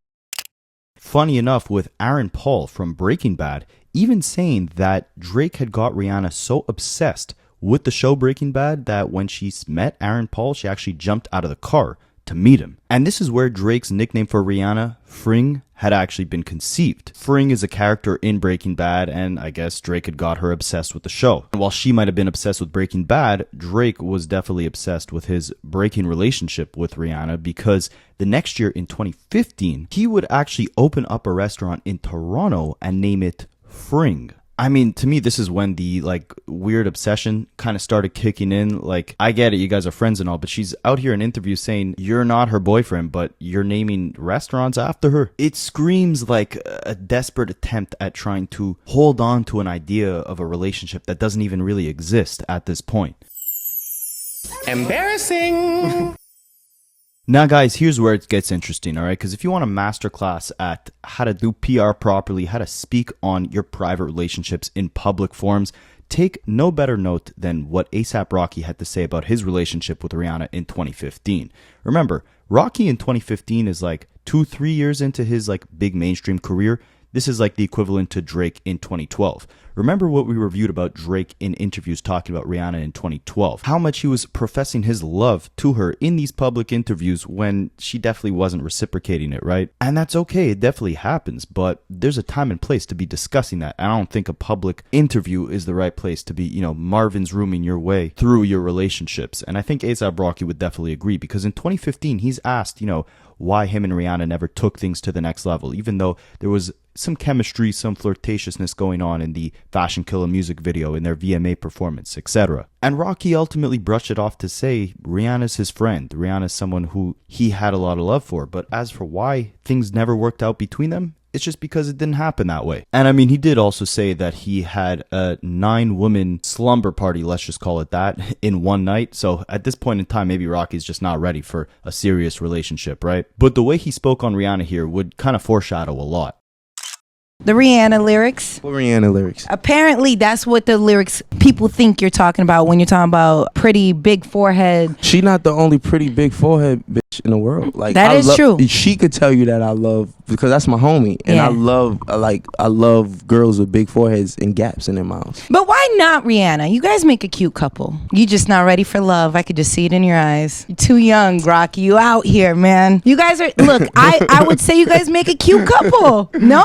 Funny enough, with Aaron Paul from Breaking Bad even saying that Drake had got Rihanna so obsessed with the show Breaking Bad that when she met Aaron Paul, she actually jumped out of the car to meet him. And this is where Drake's nickname for Rihanna, Fring, had actually been conceived. Fring is a character in Breaking Bad, and I guess Drake had got her obsessed with the show. And while she might have been obsessed with Breaking Bad, Drake was definitely obsessed with his breaking relationship with Rihanna, because the next year in 2015, he would actually open up a restaurant in Toronto and name it Fring. I mean, to me, this is when the, like, weird obsession kind of started kicking in. Like, I get it, you guys are friends and all, but she's out here in interviews saying you're not her boyfriend, but you're naming restaurants after her. It screams like a desperate attempt at trying to hold on to an idea of a relationship that doesn't even really exist at this point. Embarrassing. Now, guys, here's where it gets interesting, all right? Because if you want a masterclass at how to do PR properly, how to speak on your private relationships in public forums, take no better note than what A$AP Rocky had to say about his relationship with Rihanna in 2015. Remember, Rocky in 2015 is like 2-3 years into his like big mainstream career. This is like the equivalent to Drake in 2012. Remember what we reviewed about Drake in interviews talking about Rihanna in 2012. How much he was professing his love to her in these public interviews when she definitely wasn't reciprocating it, right? And that's okay, it definitely happens, but there's a time and place to be discussing that. I don't think a public interview is the right place to be, you know, Marvin's rooming your way through your relationships. And I think A$AP Rocky would definitely agree, because in 2015, he's asked, you know, why him and Rihanna never took things to the next level, even though there was some chemistry, some flirtatiousness going on in the Fashion Killer music video, in their VMA performance, etc. And Rocky ultimately brushed it off to say Rihanna's his friend. Rihanna's someone who he had a lot of love for. But as for why things never worked out between them, it's just because it didn't happen that way. And I mean, he did also say that he had a 9-woman slumber party, let's just call it that, in one night. So at this point in time, maybe Rocky's just not ready for a serious relationship, right? But the way he spoke on Rihanna here would kind of foreshadow a lot. The Rihanna lyrics. What Rihanna lyrics? Apparently, that's what the lyrics people think you're talking about when you're talking about pretty big forehead. She not the only pretty big forehead bitch in the world. Like that is true. She could tell you that I love, because that's my homie, and I love girls with big foreheads and gaps in their mouths. But why not Rihanna? You guys make a cute couple. You just not ready for love. I could just see it in your eyes. You're too young, Rocky. You out here, man. You guys are. Look, I would say you guys make a cute couple. No.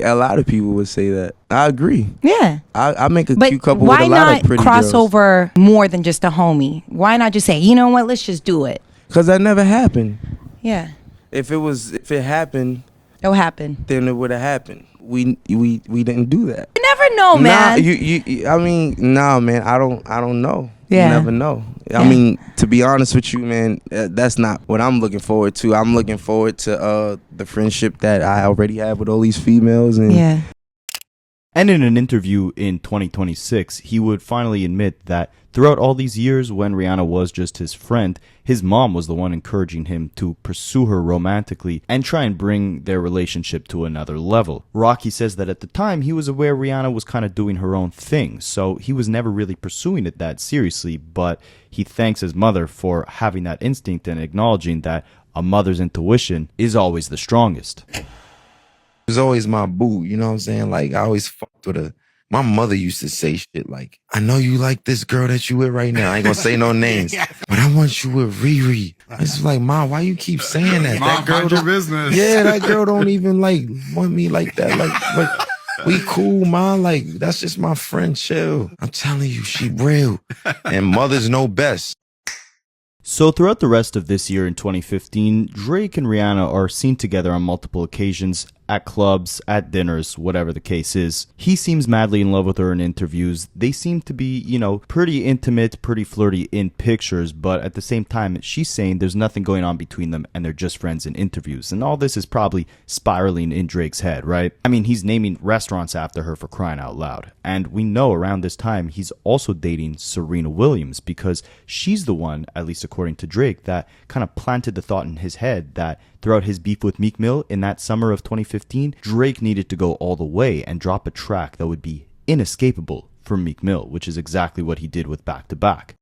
A lot of people would say that. I agree. Yeah. I make a cute couple with a lot of pretty girls. Why not cross over more than just a homie? Why not just say, you know what, let's just do it? Because that never happened. Yeah. If it happened, it'll happen. Then it would have happened. We didn't do that. You never know, man. I mean, nah, man. I don't know. Yeah. You never know. I mean, to be honest with you, man, that's not what I'm looking forward to. I'm looking forward to the friendship that I already have with all these females. And yeah. And in an interview in 2026, he would finally admit that throughout all these years when Rihanna was just his friend, his mom was the one encouraging him to pursue her romantically and try and bring their relationship to another level. Rocky says that at the time he was aware Rihanna was kind of doing her own thing, so he was never really pursuing it that seriously, but he thanks his mother for having that instinct and acknowledging that a mother's intuition is always the strongest. Was always my boo, you know what I'm saying? Like, I always fucked with her. My mother used to say shit like, I know you like this girl that you with right now. I ain't gonna say no names, but I want you with Riri. It's like, Mom, why you keep saying that? Mom, that girl mind your business. Yeah, that girl don't even like want me like that. Like, but we cool, Mom. Like, that's just my friend. Chill. I'm telling you, she real. And mothers know best. So throughout the rest of this year in 2015, Drake and Rihanna are seen together on multiple occasions, at clubs, at dinners, whatever the case is. He seems madly in love with her in interviews. They seem to be, you know, pretty intimate, pretty flirty in pictures, but at the same time, she's saying there's nothing going on between them and they're just friends in interviews. And all this is probably spiraling in Drake's head, right? I mean, he's naming restaurants after her for crying out loud. And we know around this time, he's also dating Serena Williams because she's the one, at least according to Drake, that kind of planted the thought in his head that throughout his beef with Meek Mill in that summer of 2015, Drake needed to go all the way and drop a track that would be inescapable for Meek Mill, which is exactly what he did with Back to Back.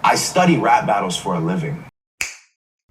I study rap battles for a living.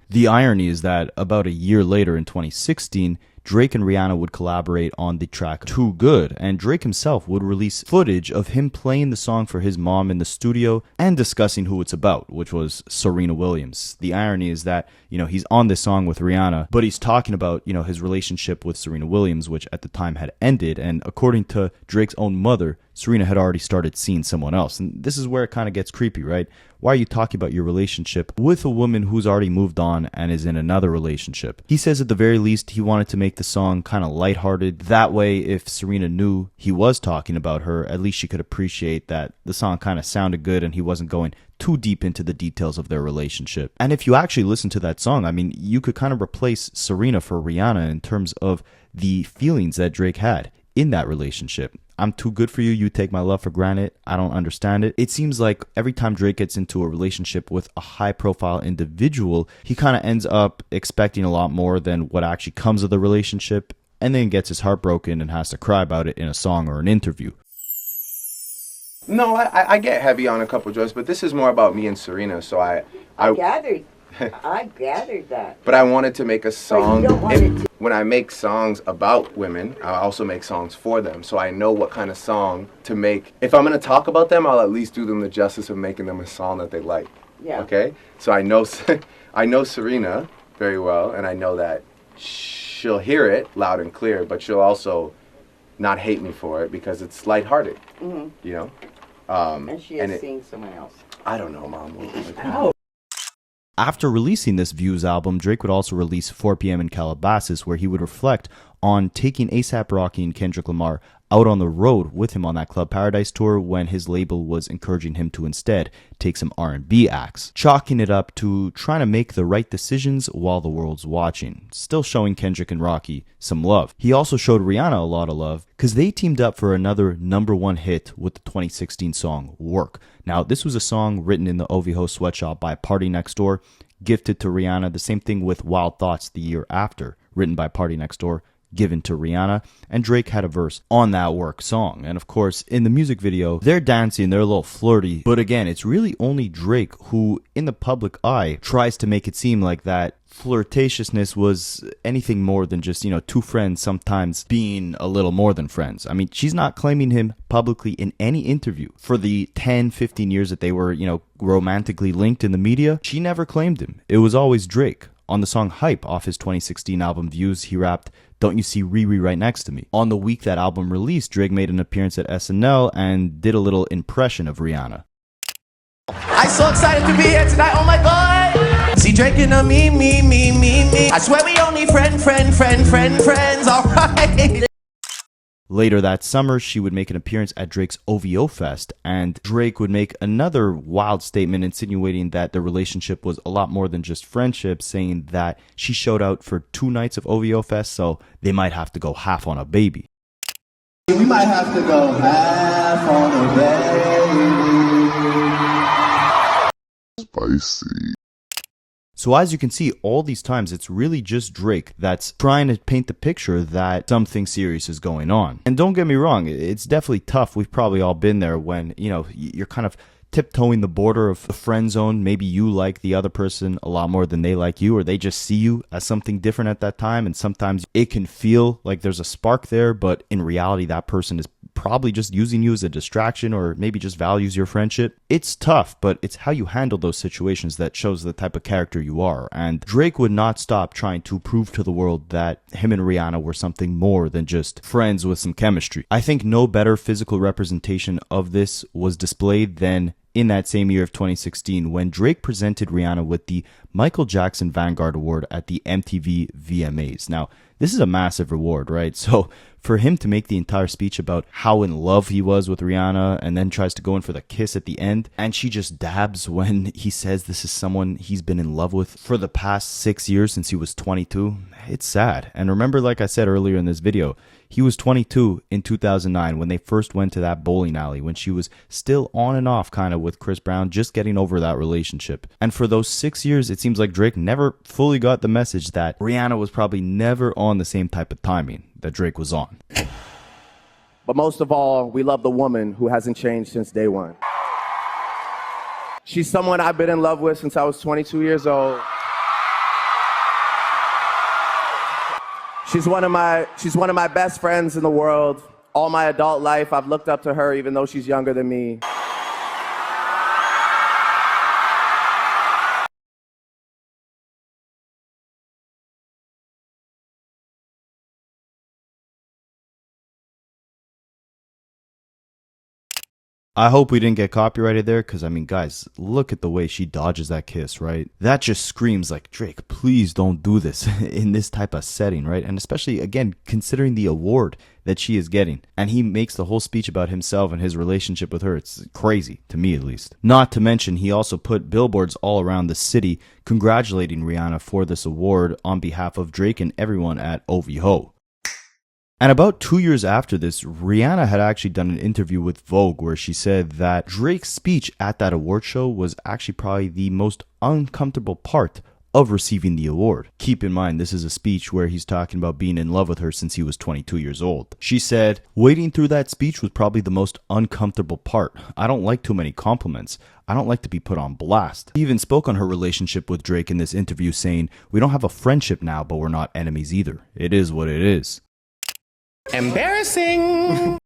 The irony is that about a year later in 2016, Drake and Rihanna would collaborate on the track Too Good, and Drake himself would release footage of him playing the song for his mom in the studio and discussing who it's about, which was Serena Williams. The irony is that, he's on this song with Rihanna, but he's talking about, his relationship with Serena Williams, which at the time had ended, and according to Drake's own mother, Serena had already started seeing someone else. And this is where it kind of gets creepy, right? Why are you talking about your relationship with a woman who's already moved on and is in another relationship? He says at the very least he wanted to make the song kind of lighthearted. That way, if Serena knew he was talking about her, at least she could appreciate that the song kind of sounded good and he wasn't going too deep into the details of their relationship. And if you actually listen to that song, I mean, you could kind of replace Serena for Rihanna in terms of the feelings that Drake had in that relationship. I'm too good for you, you take my love for granted, I don't understand it. It seems like every time Drake gets into a relationship with a high profile individual, he kind of ends up expecting a lot more than what actually comes of the relationship, and then gets his heart broken and has to cry about it in a song or an interview. No, I get heavy on a couple joints, but this is more about me and Serena, so I gathered. I gathered that. But I wanted to make a song. When I make songs about women, I also make songs for them. So I know what kind of song to make. If I'm going to talk about them, I'll at least do them the justice of making them a song that they like. Yeah. Okay? So I know Serena very well, and I know that she'll hear it loud and clear, but she'll also not hate me for it because it's lighthearted. Mm-hmm. And she has seen someone else. I don't know, Mom. After releasing this Views album, Drake would also release 4 p.m. in Calabasas, where he would reflect on taking A$AP Rocky and Kendrick Lamar out on the road with him on that Club Paradise tour when his label was encouraging him to instead take some R&B acts, chalking it up to trying to make the right decisions while the world's watching, still showing Kendrick and Rocky some love. He also showed Rihanna a lot of love because they teamed up for another #1 hit with the 2016 song Work. Now, this was a song written in the OVO sweatshop by PARTYNEXTDOOR, gifted to Rihanna. The same thing with Wild Thoughts the year after, written by PARTYNEXTDOOR, given to Rihanna, and Drake had a verse on that Work song. And of course, in the music video, they're dancing, they're a little flirty, but again, it's really only Drake who, in the public eye, tries to make it seem like that flirtatiousness was anything more than just, two friends sometimes being a little more than friends. I mean, she's not claiming him publicly in any interview. For the 10-15 years that they were, romantically linked in the media, she never claimed him. It was always Drake. On the song Hype off his 2016 album Views, he rapped, "Don't you see Riri right next to me?" On the week that album released, Drake made an appearance at SNL and did a little impression of Rihanna. I'm so excited to be here tonight, oh my god! See Drake and me. I swear we only friends, alright? Later that summer, she would make an appearance at Drake's OVO Fest, and Drake would make another wild statement insinuating that the relationship was a lot more than just friendship, saying that she showed out for 2 nights of OVO Fest, so they might have to go half on a baby. We might have to go half on a baby. Spicy. So as you can see, all these times, it's really just Drake that's trying to paint the picture that something serious is going on. And don't get me wrong, it's definitely tough. We've probably all been there when, you're kind of tiptoeing the border of the friend zone. Maybe you like the other person a lot more than they like you, or they just see you as something different at that time. And sometimes it can feel like there's a spark there, but in reality, that person is probably just using you as a distraction, or maybe just values your friendship. It's tough, but it's how you handle those situations that shows the type of character you are. And Drake would not stop trying to prove to the world that him and Rihanna were something more than just friends with some chemistry. I think no better physical representation of this was displayed than in that same year of 2016 when Drake presented Rihanna with the Michael Jackson Vanguard Award at the MTV VMAs. Now, this is a massive reward, right? So for him to make the entire speech about how in love he was with Rihanna and then tries to go in for the kiss at the end, and she just dabs when he says this is someone he's been in love with for the past 6 years since he was 22, it's sad. And remember, like I said earlier in this video, he was 22 in 2009 when they first went to that bowling alley, when she was still on and off kind of with Chris Brown, just getting over that relationship. And for those 6 years, it seems like Drake never fully got the message that Rihanna was probably never on the same type of timing that Drake was on. But most of all, we love the woman who hasn't changed since day one. She's someone I've been in love with since I was 22 years old. She's one of my best friends in the world. All my adult life, I've looked up to her even though she's younger than me. I hope we didn't get copyrighted there, because, I mean, guys, look at the way she dodges that kiss, right? That just screams like, Drake, please don't do this in this type of setting, right? And especially, again, considering the award that she is getting. And he makes the whole speech about himself and his relationship with her. It's crazy, to me at least. Not to mention, he also put billboards all around the city congratulating Rihanna for this award on behalf of Drake and everyone at OVO. And about 2 years after this, Rihanna had actually done an interview with Vogue where she said that Drake's speech at that award show was actually probably the most uncomfortable part of receiving the award. Keep in mind, this is a speech where he's talking about being in love with her since he was 22 years old. She said, waiting through that speech was probably the most uncomfortable part. I don't like too many compliments. I don't like to be put on blast. He even spoke on her relationship with Drake in this interview saying, we don't have a friendship now, but we're not enemies either. It is what it is. Embarrassing.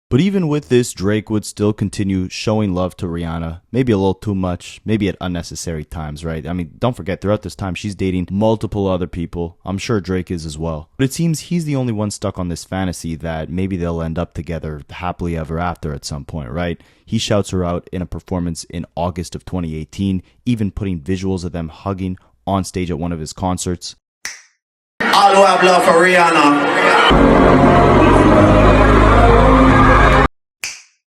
But even with this, Drake would still continue showing love to Rihanna, maybe a little too much, maybe at unnecessary times, right? I mean, don't forget, throughout this time, she's dating multiple other people. I'm sure Drake is as well. But it seems he's the only one stuck on this fantasy that maybe they'll end up together happily ever after at some point, right? He shouts her out in a performance in August of 2018, even putting visuals of them hugging on stage at one of his concerts. All who have love for Rihanna.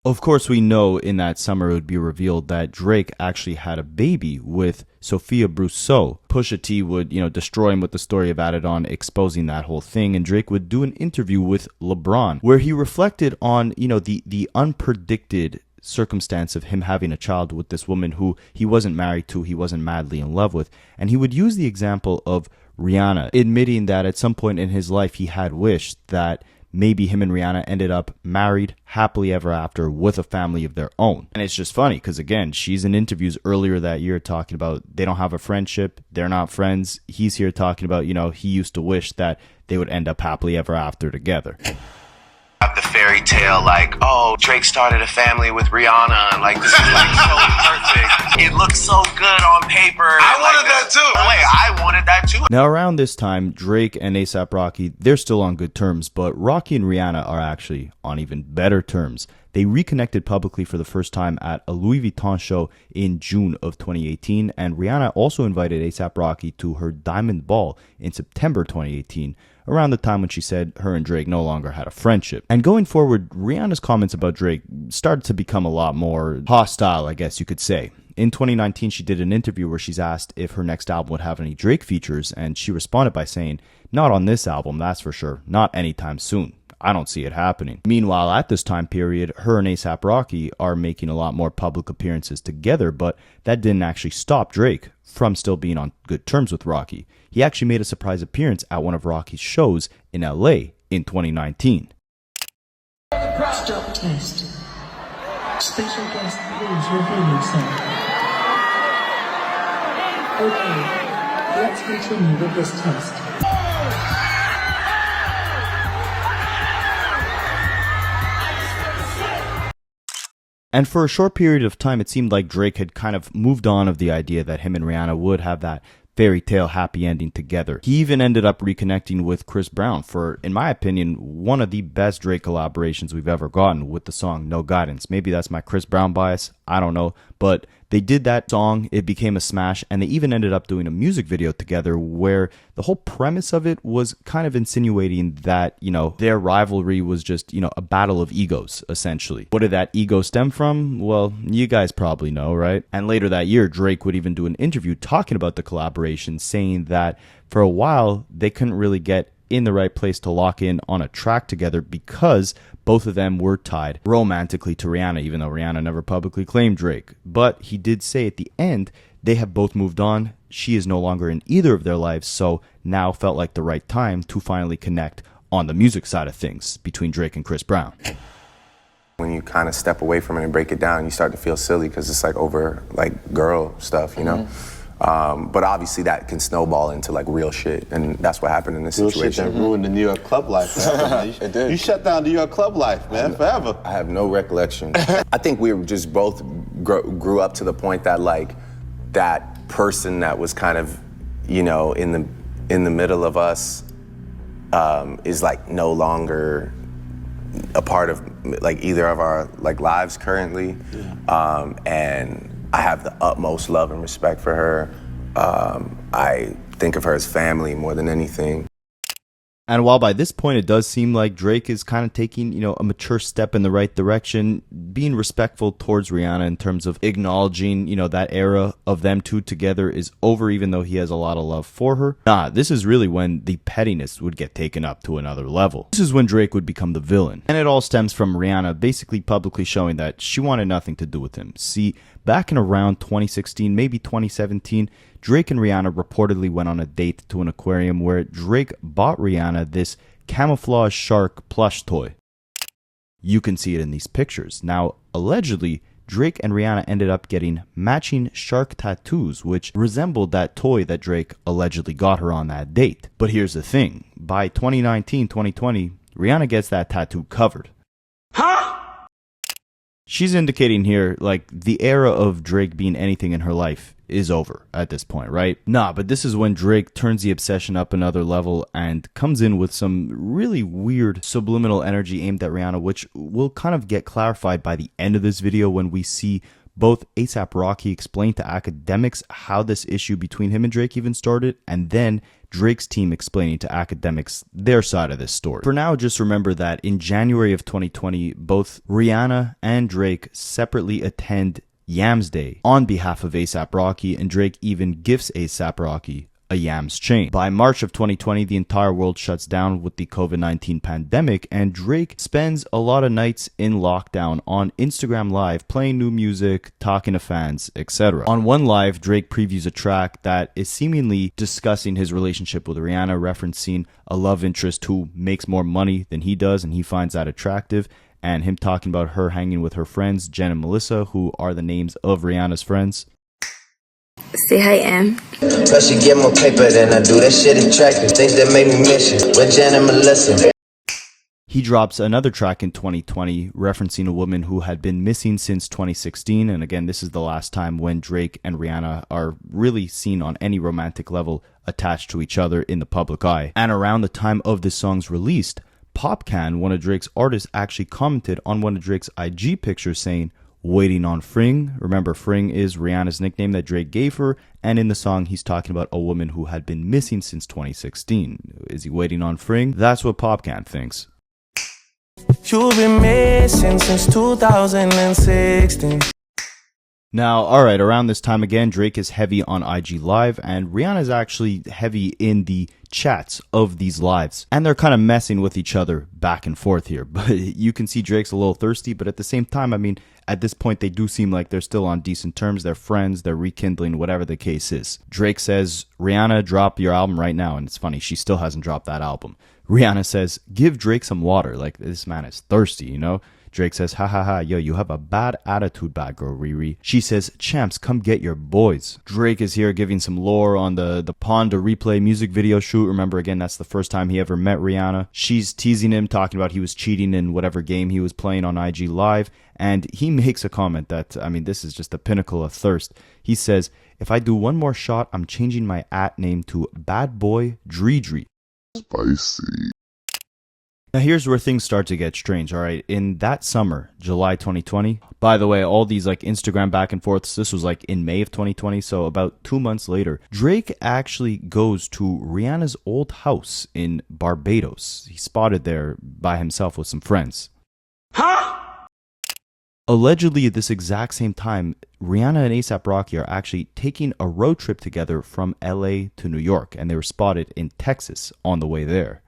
Of course, we know in that summer it would be revealed that Drake actually had a baby with Sophia Brousseau. Pusha T would, destroy him with the story of Adin exposing that whole thing, and Drake would do an interview with Lebron where he reflected on, the unpredicted circumstance of him having a child with this woman who he wasn't married to, he wasn't madly in love with, and he would use the example of Rihanna, admitting that at some point in his life he had wished that maybe him and Rihanna ended up married happily ever after with a family of their own. And it's just funny because, again, she's in interviews earlier that year talking about they don't have a friendship, they're not friends. He's here talking about, he used to wish that they would end up happily ever after together. The fairy tale, like, oh, Drake started a family with Rihanna, and like, this is like so perfect. It looks so good on paper. I wanted that too. I wanted that too. Now, around this time, Drake and A$AP Rocky, they're still on good terms, but Rocky and Rihanna are actually on even better terms. They reconnected publicly for the first time at a Louis Vuitton show in June of 2018, and Rihanna also invited A$AP Rocky to her Diamond Ball in September 2018, around the time when she said her and Drake no longer had a friendship. And going forward, Rihanna's comments about Drake started to become a lot more hostile, I guess you could say. In 2019, she did an interview where she's asked if her next album would have any Drake features, and she responded by saying, not on this album, that's for sure, not anytime soon. I don't see it happening. Meanwhile, at this time period, her and A$AP Rocky are making a lot more public appearances together, but that didn't actually stop Drake from still being on good terms with Rocky. He actually made a surprise appearance at one of Rocky's shows in LA in 2019. Stop test. Special guest, please reveal yourself. Okay, let's continue with this test. And for a short period of time, it seemed like Drake had kind of moved on of the idea that him and Rihanna would have that fairy tale happy ending together. He even ended up reconnecting with Chris Brown for, in my opinion, one of the best Drake collaborations we've ever gotten with the song No Guidance. Maybe that's my Chris Brown bias, I don't know, but they did that song, it became a smash, and they even ended up doing a music video together where the whole premise of it was kind of insinuating that, their rivalry was just, a battle of egos, essentially. What did that ego stem from? Well, you guys probably know, right? And later that year, Drake would even do an interview talking about the collaboration, saying that for a while, they couldn't really get in the right place to lock in on a track together because both of them were tied romantically to Rihanna, even though Rihanna never publicly claimed Drake. But he did say at the end, they have both moved on. She is no longer in either of their lives, so now felt like the right time to finally connect on the music side of things between Drake and Chris Brown. When you kind of step away from it and break it down, you start to feel silly because it's like over like girl stuff, But obviously that can snowball into like real shit, and that's what happened in this Real situation. shit that ruined the New York club life forever, man. It did. You shut down New York club life, man, forever. I have no recollection. I think we were just both grew up to the point that like that person that was kind of, you know, in the middle of us is like no longer a part of like either of our like lives currently. And I have the utmost love and respect for her. I think of her as family more than anything. And while by this point it does seem like Drake is kind of taking, you know, a mature step in the right direction, being respectful towards Rihanna in terms of acknowledging, you know, that era of them two together is over, even though he has a lot of love for her. Nah, this is really when the pettiness would get taken up to another level. This is when Drake would become the villain. And it all stems from Rihanna basically publicly showing that she wanted nothing to do with him. See, back in around 2016, maybe 2017, Drake and Rihanna reportedly went on a date to an aquarium where Drake bought Rihanna this camouflage shark plush toy. You can see it in these pictures. Now, allegedly, Drake and Rihanna ended up getting matching shark tattoos, which resembled that toy that Drake allegedly got her on that date. But here's the thing. By 2019, 2020, Rihanna gets that tattoo covered. She's indicating here, like, the era of Drake being anything in her life is over at this point, right? Nah, but this is when Drake turns the obsession up another level and comes in with some really weird subliminal energy aimed at Rihanna, which will kind of get clarified by the end of this video when we see both A$AP Rocky explain to Akademiks how this issue between him and Drake even started, and then Drake's team explaining to Akademiks their side of this story. For now, just remember that in January of 2020, both Rihanna and Drake separately attend Yams Day on behalf of A$AP Rocky, and Drake even gifts A$AP Rocky a Yams chain. By March of 2020, the entire world shuts down with the COVID-19 pandemic, and Drake spends a lot of nights in lockdown on Instagram Live, playing new music, talking to fans, etc. On one live, Drake previews a track that is seemingly discussing his relationship with Rihanna, referencing a love interest who makes more money than he does, and he finds that attractive, and him talking about her hanging with her friends, Jen and Melissa, who are the names of Rihanna's friends. Say hi, Em. Cause she get more paper than I do. That shit attractive. Things that make me miss you. With Jen and Melissa. He drops another track in 2020 referencing a woman who had been missing since 2016. And again, this is the last time when Drake and Rihanna are really seen on any romantic level attached to each other in the public eye. And around the time of this song's release, Popcan, one of Drake's artists, actually commented on one of Drake's IG pictures saying, "Waiting on Fring." Remember, Fring is Rihanna's nickname that Drake gave her, and in the song he's talking about a woman who had been missing since 2016. Is he waiting on Fring? That's what Popcan thinks. You've been missing since 2016. Now, alright, around this time again, Drake is heavy on IG Live, and Rihanna is actually heavy in the chats of these lives. And they're kind of messing with each other back and forth here. But you can see Drake's a little thirsty, but at the same time, I mean, at this point, they do seem like they're still on decent terms. They're friends, they're rekindling, whatever the case is. Drake says, "Rihanna, drop your album right now." And it's funny, she still hasn't dropped that album. Rihanna says, "Give Drake some water." Like, this man is thirsty, you know? Drake says, "Ha ha ha, yo, you have a bad attitude, bad girl, Riri." She says, "Champs, come get your boys." Drake is here giving some lore on the Pond to Replay music video shoot. Remember, again, that's the first time he ever met Rihanna. She's teasing him, talking about he was cheating in whatever game he was playing on IG Live. And he makes a comment that, I mean, this is just the pinnacle of thirst. He says, "If I do one more shot, I'm changing my @name to Bad Boy Dre." Spicy. Now here's where things start to get strange, alright? In that summer, July 2020, by the way, all these like Instagram back and forths, this was like in May of 2020, so about 2 months later, Drake actually goes to Rihanna's old house in Barbados. He's spotted there by himself with some friends. Allegedly, at this exact same time, Rihanna and A$AP Rocky are actually taking a road trip together from LA to New York, and they were spotted in Texas on the way there.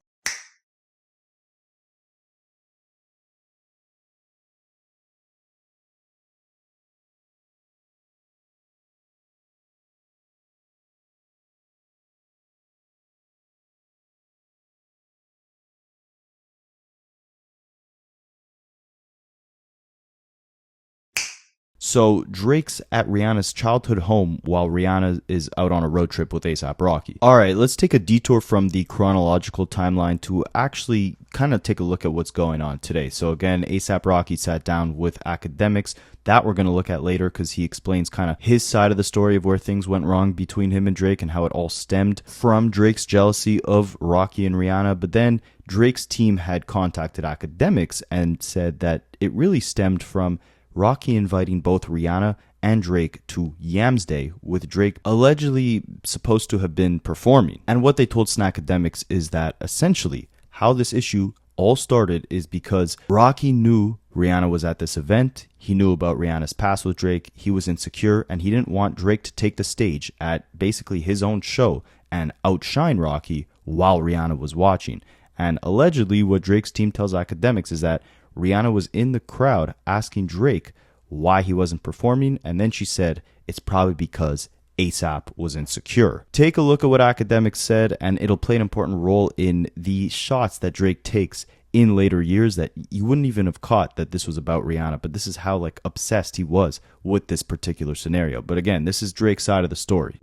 So Drake's at Rihanna's childhood home while Rihanna is out on a road trip with A$AP Rocky. All right, let's take a detour from the chronological timeline to actually kind of take a look at what's going on today. So again, A$AP Rocky sat down with Akademiks. That we're going to look at later because he explains kind of his side of the story of where things went wrong between him and Drake and how it all stemmed from Drake's jealousy of Rocky and Rihanna. But then Drake's team had contacted Akademiks and said that it really stemmed from Rocky inviting both Rihanna and Drake to Yams Day, with Drake allegedly supposed to have been performing. And what they told Akademiks is that essentially how this issue all started is because Rocky knew Rihanna was at this event. He knew about Rihanna's past with Drake. He was insecure and he didn't want Drake to take the stage at basically his own show and outshine Rocky while Rihanna was watching. And allegedly what Drake's team tells Akademiks is that Rihanna was in the crowd asking Drake why he wasn't performing, and then she said it's probably because A$AP was insecure. Take a look at what Akademiks said, and it'll play an important role in the shots that Drake takes in later years that you wouldn't even have caught that this was about Rihanna, but this is how like obsessed he was with this particular scenario. But again, this is Drake's side of the story.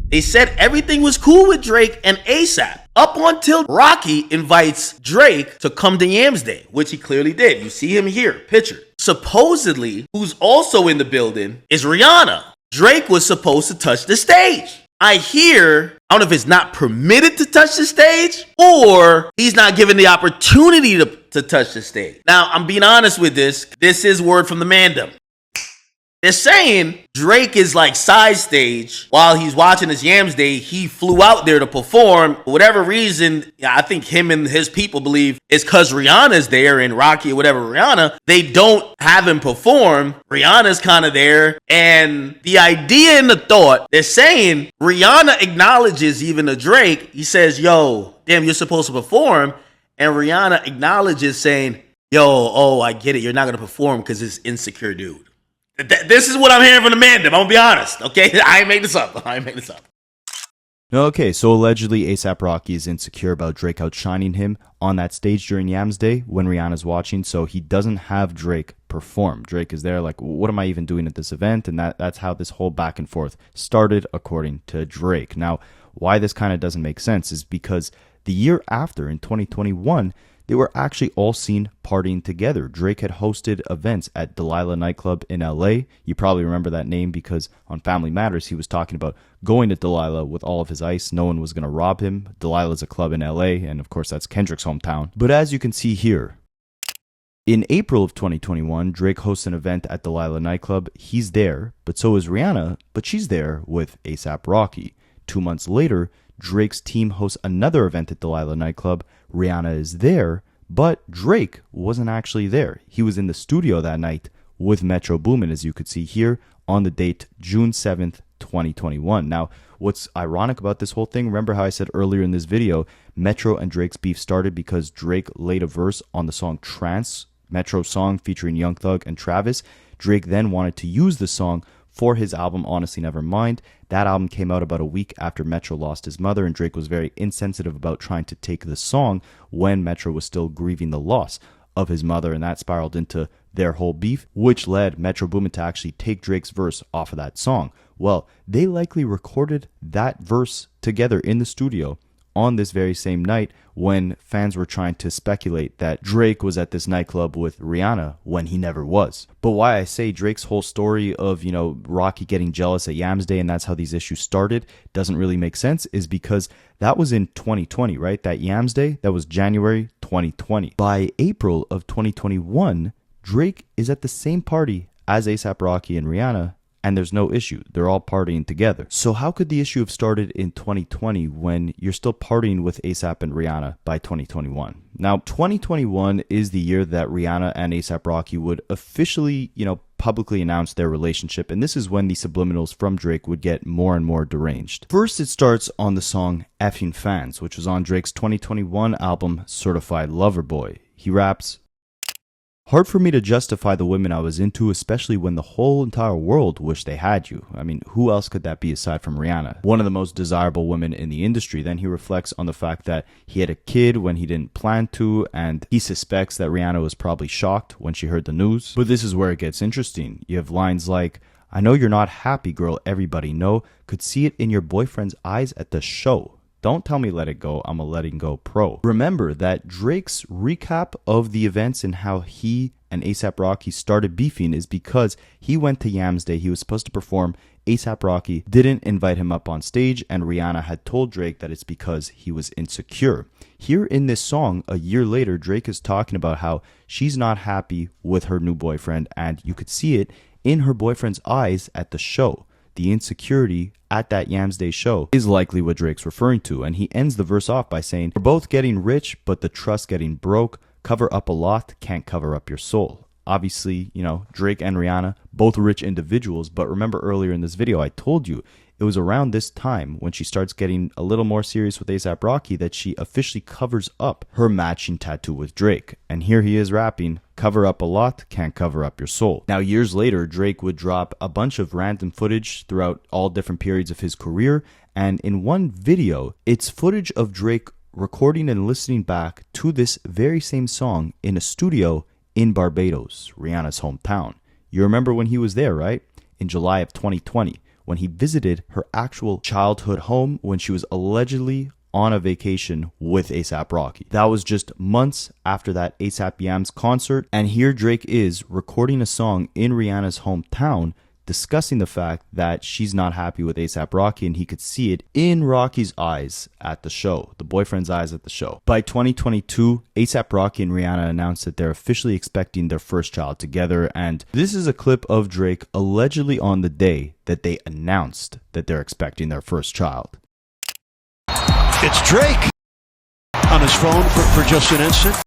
They said everything was cool with Drake and A$AP up until Rocky invites Drake to come to Yams Day, which he clearly did. You see him here, picture. Supposedly, who's also in the building is Rihanna. Drake was supposed to touch the stage. I don't know if it's not permitted to touch the stage or he's not given the opportunity to touch the stage. Now, I'm being honest with this. This is word from the mandem. They're saying Drake is like side stage while he's watching his Yams Day. He flew out there to perform. For whatever reason, I think him and his people believe it's because Rihanna's there and Rocky or whatever Rihanna, they don't have him perform. Rihanna's kind of there. And the idea and the thought, they're saying Rihanna acknowledges even to Drake. He says, yo, damn, you're supposed to perform. And Rihanna acknowledges saying, yo, I get it. You're not going to perform because it's insecure dude. This is what I'm hearing from the mandem. I'm going to be honest, okay? I ain't made this up. Okay, so allegedly A$AP Rocky is insecure about Drake outshining him on that stage during Yams Day when Rihanna's watching, so he doesn't have Drake perform. Drake is there like, what am I even doing at this event? And that's how this whole back and forth started, according to Drake. Now, why this kind of doesn't make sense is because the year after, in 2021, they were actually all seen partying together. Drake had hosted events at Delilah nightclub in LA. You probably remember that name because on Family Matters, he was talking about going to Delilah with all of his ice. No one was going to rob him. Delilah's a club in LA, and of course, that's Kendrick's hometown. But as you can see here, in April of 2021, Drake hosts an event at Delilah nightclub. He's there, but so is Rihanna, but she's there with A$AP Rocky. 2 months later, Drake's team hosts another event at Delilah nightclub. Rihanna is there, but Drake wasn't actually there. He was in the studio that night with Metro Boomin, as you could see here, on the date June 7th, 2021. Now, what's ironic about this whole thing, remember how I said earlier in this video, Metro and Drake's beef started because Drake laid a verse on the song Trance, Metro's song featuring Young Thug and Travis. Drake then wanted to use the song for his album Honestly Nevermind. That album came out about a week after Metro lost his mother, and Drake was very insensitive about trying to take the song when Metro was still grieving the loss of his mother, and that spiraled into their whole beef, which led Metro Boomin to actually take Drake's verse off of that song. Well, they likely recorded that verse together in the studio on this very same night when fans were trying to speculate that Drake was at this nightclub with Rihanna when he never was. But why I say Drake's whole story of, Rocky getting jealous at Yams Day and that's how these issues started doesn't really make sense is because that was in 2020, right? That Yams Day, that was January 2020. By April of 2021, Drake is at the same party as A$AP Rocky and Rihanna, and there's no issue. They're all partying together. So how could the issue have started in 2020 when you're still partying with A$AP and Rihanna by 2021? Now, 2021 is the year that Rihanna and A$AP Rocky would officially, publicly announce their relationship, and this is when the subliminals from Drake would get more and more deranged. First, it starts on the song Effing Fans, which was on Drake's 2021 album Certified Lover Boy. He raps, Hard for me to justify the women I was into, especially when the whole entire world wished they had you. I mean, who else could that be aside from Rihanna? One of the most desirable women in the industry. Then he reflects on the fact that he had a kid when he didn't plan to, and he suspects that Rihanna was probably shocked when she heard the news. But this is where it gets interesting. You have lines like, "I know you're not happy, girl, everybody know. Could see it in your boyfriend's eyes at the show. Don't tell me let it go, I'm a letting go pro." Remember that Drake's recap of the events and how he and A$AP Rocky started beefing is because he went to Yams Day. He was supposed to perform. A$AP Rocky didn't invite him up on stage, and Rihanna had told Drake that it's because he was insecure. Here in this song, a year later, Drake is talking about how she's not happy with her new boyfriend, and you could see it in her boyfriend's eyes at the show. The insecurity at that Yams Day show is likely what Drake's referring to, and he ends the verse off by saying, "We're both getting rich, but the trust getting broke. Cover up a lot, can't cover up your soul." Obviously, you know, Drake and Rihanna, both rich individuals, but remember earlier in this video, I told you it was around this time when she starts getting a little more serious with A$AP Rocky that she officially covers up her matching tattoo with Drake. And here he is rapping, "Cover up a lot, can't cover up your soul." Now, years later, Drake would drop a bunch of random footage throughout all different periods of his career. And in one video, it's footage of Drake recording and listening back to this very same song in a studio in Barbados, Rihanna's hometown. You remember when he was there, right? In July of 2020, when he visited her actual childhood home when she was allegedly on a vacation with A$AP Rocky. That was just months after that A$AP Yams concert, and here Drake is recording a song in Rihanna's hometown discussing the fact that she's not happy with A$AP Rocky, and he could see it in Rocky's eyes at the show, the boyfriend's eyes at the show. By 2022, A$AP Rocky and Rihanna announced that they're officially expecting their first child together, and this is a clip of Drake allegedly on the day that they announced that they're expecting their first child. It's Drake on his phone for just an instant.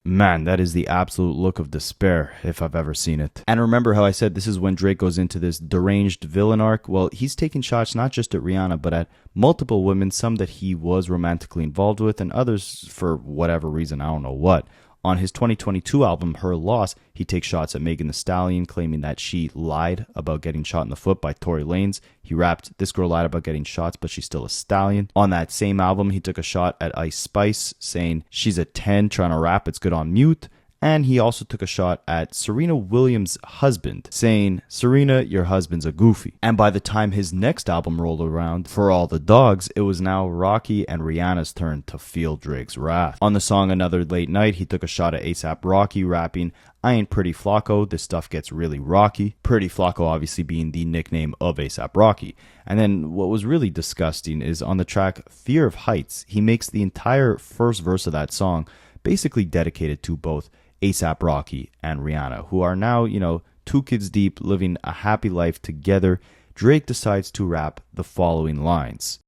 Man, that is the absolute look of despair if I've ever seen it. And remember how I said this is when Drake goes into this deranged villain arc? Well, he's taking shots not just at Rihanna, but at multiple women, some that he was romantically involved with and others for whatever reason, I don't know what. On his 2022 album, Her Loss, he takes shots at Megan Thee Stallion, claiming that she lied about getting shot in the foot by Tory Lanez. He rapped, "This girl lied about getting shots, but she's still a stallion." On that same album, he took a shot at Ice Spice, saying, "She's a 10 trying to rap, it's good on mute." And he also took a shot at Serena Williams' husband, saying, "Serena, your husband's a goofy." And by the time his next album rolled around, For All the Dogs, it was now Rocky and Rihanna's turn to feel Drake's wrath. On the song Another Late Night, he took a shot at A$AP Rocky, rapping, "I ain't Pretty Flocko, this stuff gets really rocky." Pretty Flocko obviously being the nickname of A$AP Rocky. And then what was really disgusting is on the track Fear of Heights, he makes the entire first verse of that song basically dedicated to both A$AP Rocky and Rihanna, who are now, you know, 2 kids deep, living a happy life together. Drake decides to rap the following lines.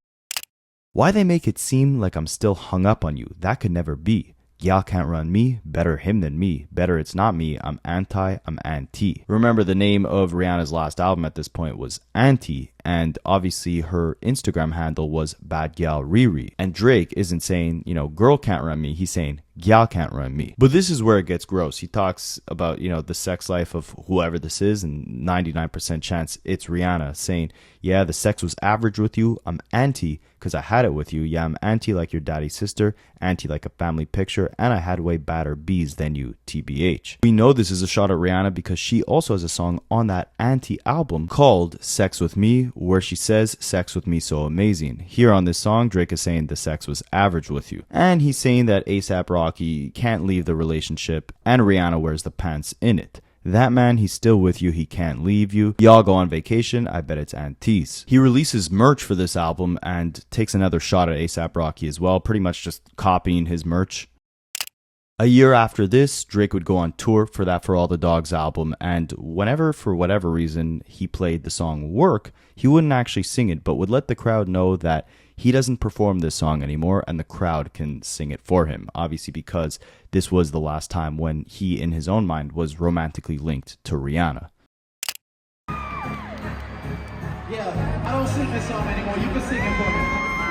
"Why they make it seem like I'm still hung up on you? That could never be. Y'all can't run me, better him than me. Better it's not me, I'm anti, I'm anti." Remember, the name of Rihanna's last album at this point was Anti, and obviously her Instagram handle was Bad Gal Riri. And Drake isn't saying, you know, girl can't run me, he's saying gal can't run me. But this is where it gets gross. He talks about, you know, the sex life of whoever this is, and 99% chance it's Rihanna, saying, "Yeah, the sex was average with you, I'm anti because I had it with you. Yeah, I'm anti like your daddy's sister, anti like a family picture, and I had way badder B's than you, TBH." We know this is a shot at Rihanna because she also has a song on that Anti album called Sex With Me, where she says, "Sex with me so amazing." Here on this song, Drake is saying the sex was average with you. And he's saying that A$AP Rocky can't leave the relationship and Rihanna wears the pants in it. That man, he's still with you, he can't leave you. Y'all go on vacation, I bet it's antiques. He releases merch for this album and takes another shot at A$AP Rocky as well, pretty much just copying his merch. A year after this, Drake would go on tour for that For All the Dogs album, and whenever, for whatever reason, he played the song Work, he wouldn't actually sing it, but would let the crowd know that he doesn't perform this song anymore and the crowd can sing it for him, obviously because this was the last time when he, in his own mind, was romantically linked to Rihanna. Yeah, I don't sing this song anymore. You can sing it for me.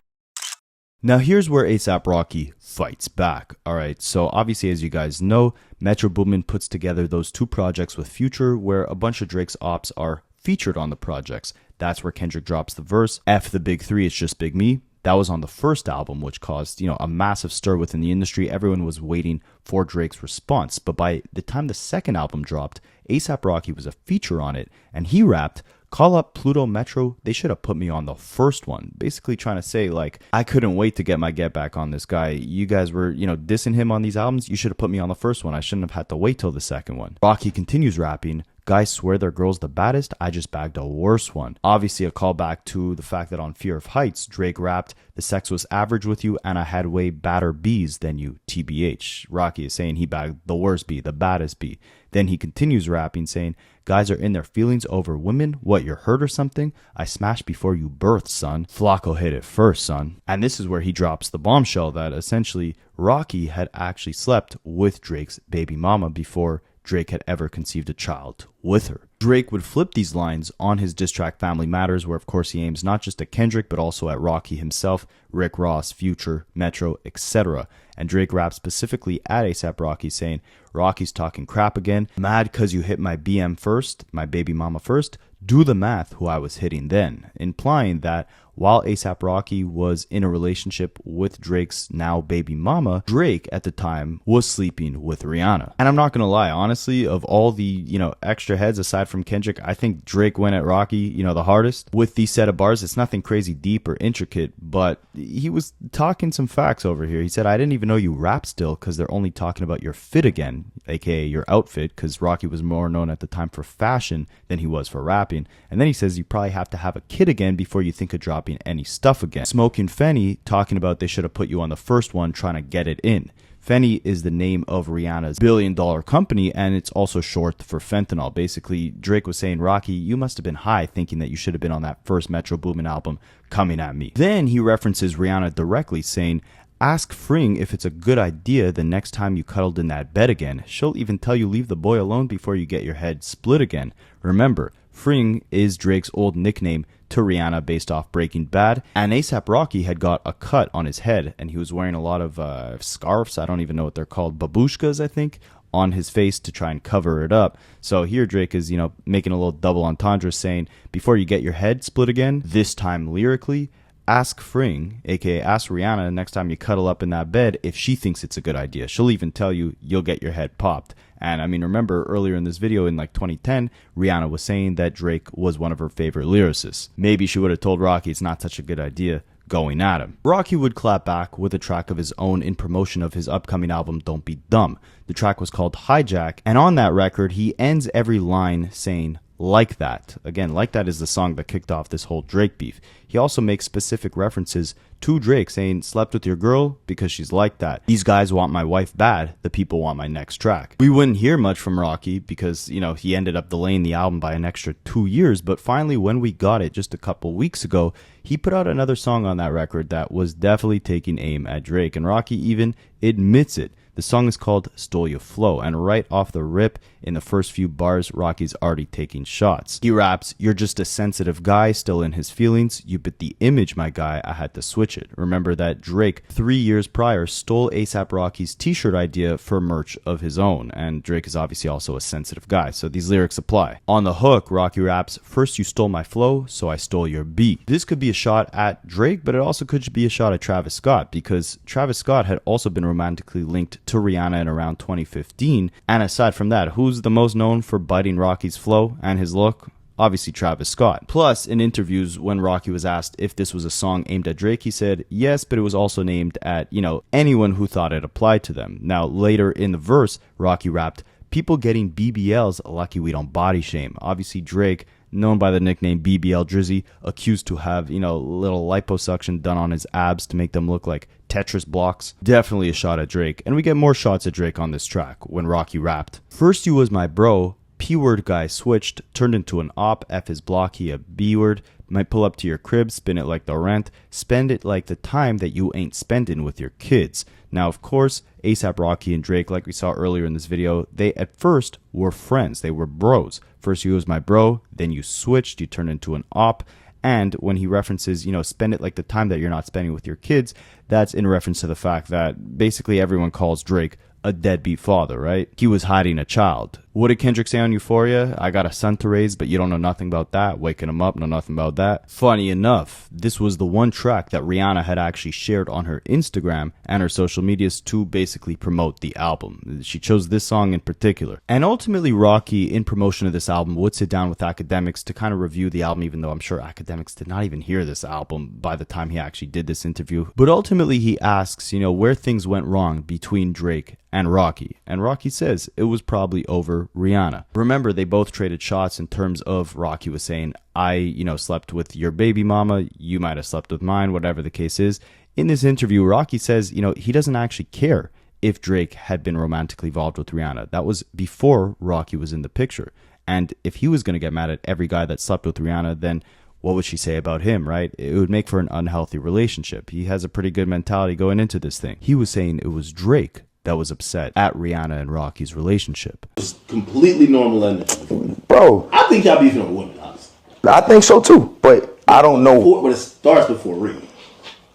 Now here's where A$AP Rocky fights back. Alright, so obviously as you guys know, Metro Boomin puts together those two projects with Future where a bunch of Drake's ops are featured on the projects. That's where Kendrick drops the verse, F the big three, it's just big me. That was on the first album, which caused, a massive stir within the industry. Everyone was waiting for Drake's response. But by the time the second album dropped, A$AP Rocky was a feature on it, and he rapped, "Call up Pluto Metro, they should have put me on the first one." Basically trying to say, like, I couldn't wait to get my get back on this guy. You guys were, dissing him on these albums. You should have put me on the first one. I shouldn't have had to wait till the second one. Rocky continues rapping, "Guys swear their girl's the baddest, I just bagged a worse one." Obviously a callback to the fact that on Fear of Heights, Drake rapped, "The sex was average with you and I had way badder B's than you, TBH. Rocky is saying he bagged the worst B, the baddest B. Then he continues rapping saying, "Guys are in their feelings over women, what, you're hurt or something? I smashed before you birthed, son. Flacco hit it first, son." And this is where he drops the bombshell that essentially Rocky had actually slept with Drake's baby mama before Drake had ever conceived a child with her. Drake would flip these lines on his diss track Family Matters, where of course he aims not just at Kendrick but also at Rocky himself, Rick Ross, Future, Metro, etc. And Drake raps specifically at A$AP Rocky saying, "Rocky's talking crap again, mad cause you hit my BM first, my baby mama first, do the math who I was hitting then," implying that while A$AP Rocky was in a relationship with Drake's now baby mama, Drake at the time was sleeping with Rihanna. And I'm not gonna lie, honestly, of all the, extra heads aside from Kendrick, I think Drake went at Rocky, the hardest. With these set of bars, it's nothing crazy deep or intricate, but he was talking some facts over here. He said, "I didn't even know you rap still because they're only talking about your fit again," aka your outfit, because Rocky was more known at the time for fashion than he was for rapping. And then he says, "You probably have to have a kid again before you think of dropping any stuff again." Smoking Fenny talking about they should have put you on the first one, trying to get it in. Fenny is the name of Rihanna's billion-dollar company, and it's also short for fentanyl. Basically, Drake was saying, "Rocky, you must have been high thinking that you should have been on that first Metro Boomin album, Coming at Me." Then he references Rihanna directly, saying, "Ask Fring if it's a good idea the next time you cuddled in that bed again. She'll even tell you leave the boy alone before you get your head split again." Remember, Fring is Drake's old nickname to Rihanna based off Breaking Bad, and A$AP Rocky had got a cut on his head, and he was wearing a lot of scarves, I don't even know what they're called, babushkas, I think, on his face to try and cover it up. So here Drake is, making a little double entendre saying, before you get your head split again, this time lyrically, ask Fring, aka ask Rihanna next time you cuddle up in that bed if she thinks it's a good idea. She'll even tell you you'll get your head popped. And I mean, remember earlier in this video in like 2010, Rihanna was saying that Drake was one of her favorite lyricists. Maybe she would have told Rocky it's not such a good idea going at him. Rocky would clap back with a track of his own in promotion of his upcoming album Don't Be Dumb. The track was called Hijack, and on that record he ends every line saying, "Like That." Again, Like That is the song that kicked off this whole Drake beef. He also makes specific references to Drake saying, "Slept with your girl because she's like that. These guys want my wife bad. The people want my next track." We wouldn't hear much from Rocky because, he ended up delaying the album by an extra 2 years, but finally when we got it just a couple weeks ago, he put out another song on that record that was definitely taking aim at Drake, and Rocky even admits it. The song is called Stole Your Flow, and right off the rip, in the first few bars, Rocky's already taking shots. He raps, "You're just a sensitive guy, still in his feelings. You bit the image, my guy, I had to switch it." Remember that Drake, 3 years prior, stole A$AP Rocky's t-shirt idea for merch of his own, and Drake is obviously also a sensitive guy, so these lyrics apply. On the hook, Rocky raps, "First you stole my flow, so I stole your beat." This could be a shot at Drake, but it also could be a shot at Travis Scott, because Travis Scott had also been romantically linked to Rihanna in around 2015, and aside from that, who's the most known for biting Rocky's flow and his look? Obviously Travis Scott. Plus, in interviews when Rocky was asked if this was a song aimed at Drake, he said yes, but it was also named at, anyone who thought it applied to them. Now, later in the verse, Rocky rapped, "People getting BBLs, lucky we don't body shame." Obviously Drake, known by the nickname BBL Drizzy, accused to have, little liposuction done on his abs to make them look like Tetris blocks. Definitely a shot at Drake, and we get more shots at Drake on this track when Rocky rapped, "First you was my bro, P-word guy switched, turned into an op, F his block, he a B-word, might pull up to your crib, spin it like the rent, spend it like the time that you ain't spending with your kids." Now, of course, A$AP Rocky and Drake, like we saw earlier in this video, they at first were friends. They were bros. First you was my bro, then you switched, you turned into an op, And when he references, spend it like the time that you're not spending with your kids, that's in reference to the fact that basically everyone calls Drake a deadbeat father, right? He was hiding a child. What did Kendrick say on Euphoria? I got a son to raise, but you don't know nothing about that. Waking him up, know nothing about that. Funny enough, this was the one track that Rihanna had actually shared on her Instagram and her social medias to basically promote the album. She chose this song in particular. And ultimately, Rocky, in promotion of this album, would sit down with Akademiks to kind of review the album, even though I'm sure Akademiks did not even hear this album by the time he actually did this interview. But ultimately, he asks, where things went wrong between Drake and Rocky. And Rocky says it was probably over Rihanna. Remember, they both traded shots in terms of Rocky was saying, I, slept with your baby mama, you might have slept with mine, whatever the case is. In this interview, Rocky says, he doesn't actually care if Drake had been romantically involved with Rihanna. That was before Rocky was in the picture. And if he was going to get mad at every guy that slept with Rihanna, then what would she say about him, right? It would make for an unhealthy relationship. He has a pretty good mentality going into this thing. He was saying it was Drake that was upset at Rihanna and Rocky's relationship. It's completely normal ending. Bro, I think y'all beefing with women, honestly. I think so too, but I don't know. But it starts before Ricch.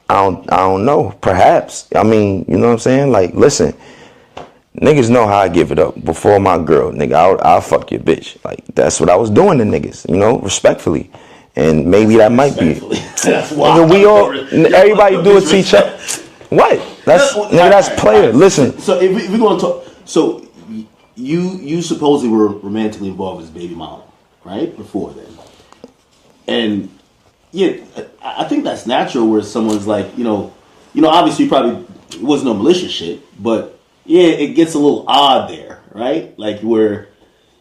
I don't know. Perhaps. I mean, you know what I'm saying? Like, listen, niggas know how I give it up before my girl. Nigga, I'll fuck your bitch. Like, that's what I was doing to niggas, respectfully. And maybe that might be it. That's why. Everybody do it to each other. What? That's player. Listen. So if we're going to talk, so you supposedly were romantically involved with his baby mama, right? Before then, and yeah, I think that's natural. Where someone's like, obviously probably it wasn't no malicious shit, but yeah, it gets a little odd there, right? Like where,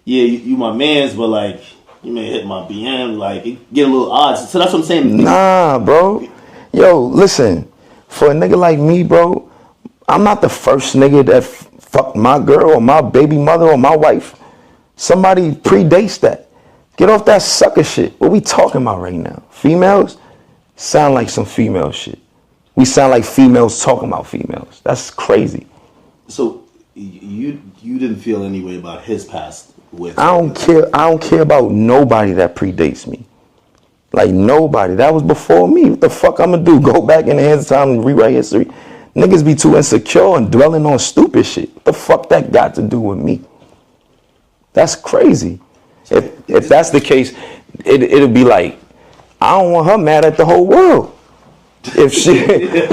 yeah, you my man's, but like you may hit my BM, like it get a little odd. So that's what I'm saying. Nah, bro. Yo, listen. For a nigga like me, bro, I'm not the first nigga that fucked my girl or my baby mother or my wife. Somebody predates that. Get off that sucker shit. What we talking about right now? Females sound like some female shit. We sound like females talking about females. That's crazy. So you didn't feel any way about his past with? I don't care about nobody that predates me. Like nobody. That was before me. What the fuck I'm gonna do? Go back in the hands of time and rewrite history? Niggas be too insecure and dwelling on stupid shit. What the fuck that got to do with me? That's crazy. If that's the case, it'll be like, I don't want her mad at the whole world. If she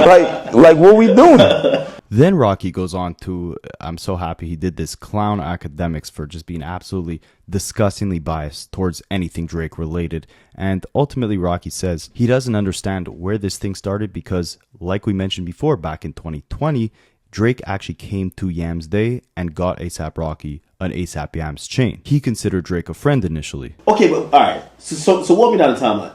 like what we doing? Then Rocky goes on to, I'm so happy he did this, clown Akademiks for just being absolutely disgustingly biased towards anything Drake related. And ultimately Rocky says he doesn't understand where this thing started because, like we mentioned before, back in 2020, Drake actually came to Yams Day and got A$AP Rocky an A$AP Yams chain. He considered Drake a friend initially. Okay, but all right. So walk me down the timeline.